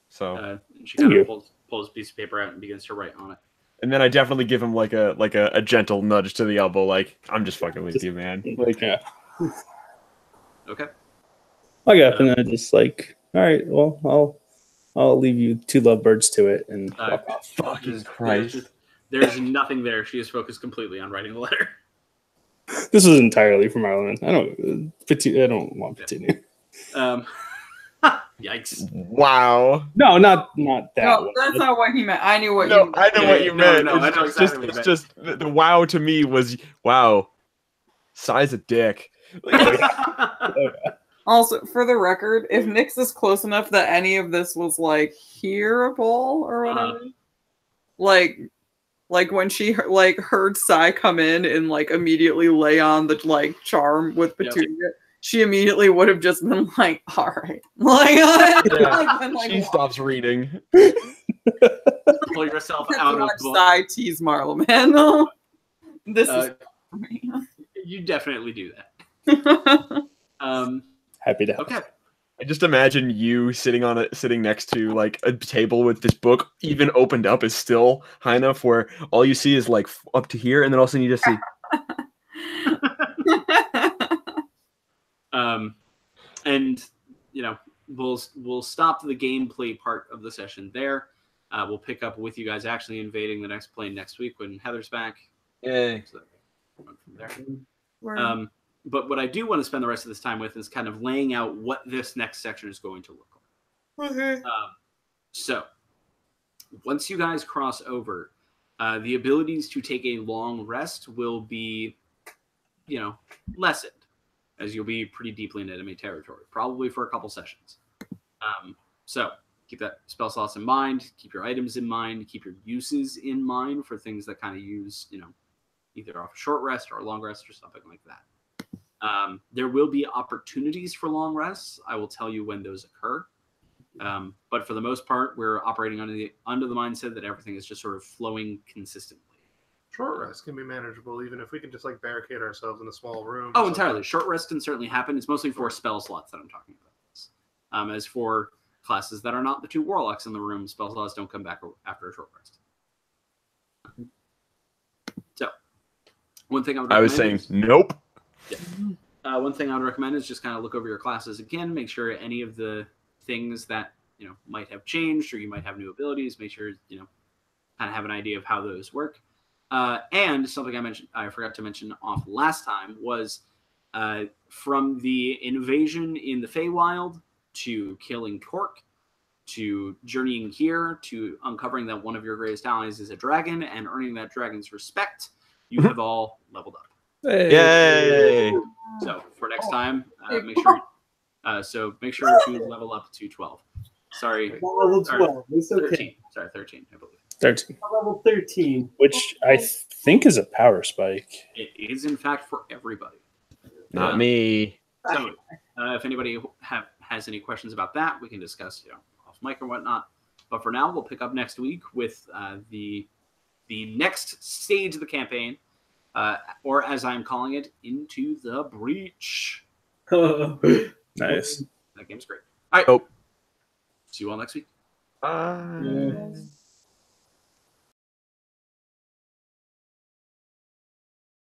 So She kind of pulls a piece of paper out and begins to write on it. and then I definitely give him like a gentle nudge to the elbow, like, I'm just fucking with you, man. Like, Yeah. Okay. I got and then just like, all right, well, I'll leave you two lovebirds to it and fuck off. fucking Christ. There's nothing there. She is focused completely on writing the letter. This is entirely from Ireland. I don't want Petunia. Yikes. Wow. No, not that. No, one. that's not what he meant. I knew what No, you meant. I know what you meant. No, I know exactly what you It's meant. just the wow to me was wow. Size a dick. Also, for the record, if Nyx is close enough that any of this was like hearable or whatever, like when she like heard Sai come in and like immediately lay on the like charm with Petunia, she immediately would have just been like, "All right," She stops reading. Pull yourself out of Sai tease Marla, man. This is you definitely do that. Happy to help. Okay. I just imagine you sitting next to like a table with this book, even opened up, is still high enough where all you see is like up to here, and then all of a sudden you just see. And we'll stop the gameplay part of the session there. We'll pick up with you guys actually invading the next plane next week when Heather's back. Yay. So from there. But what I do want to spend the rest of this time with is kind of laying out what this next section is going to look like. Okay. So once you guys cross over, the abilities to take a long rest will be, lessened, as you'll be pretty deeply in enemy territory, probably for a couple sessions. So keep that spell slots in mind, keep your items in mind, keep your uses in mind for things that kind of use, either off a short rest or a long rest or something like that. There will be opportunities for long rests. I will tell you when those occur. But for the most part, we're operating under the mindset that everything is just sort of flowing consistently. Short rest can be manageable, even if we can just like barricade ourselves in a small room. Oh, entirely. Short rest can certainly happen. It's mostly for spell slots that I'm talking about. As for classes that are not the two warlocks in the room, spell slots don't come back after a short rest. So, one thing I was saying nope. Yeah. One thing I would recommend is just kind of look over your classes again, make sure any of the things that might have changed or you might have new abilities, make sure kind of have an idea of how those work. And something I forgot to mention off last time was from the invasion in the Feywild to killing Torque to journeying here to uncovering that one of your greatest allies is a dragon and earning that dragon's respect, you have all leveled up. Yay! So for next time, make sure to level up to 12. Sorry, Level 12. It's okay. 13. Sorry, 13, I believe. 13. Level 13. Which I think is a power spike. It is, in fact, for everybody. Not me. So, if anybody has any questions about that, we can discuss, off mic or whatnot. But for now, we'll pick up next week with the next stage of the campaign, or as I'm calling it, Into the Breach. Nice. That game's great. All right. Oh. See you all next week. Bye.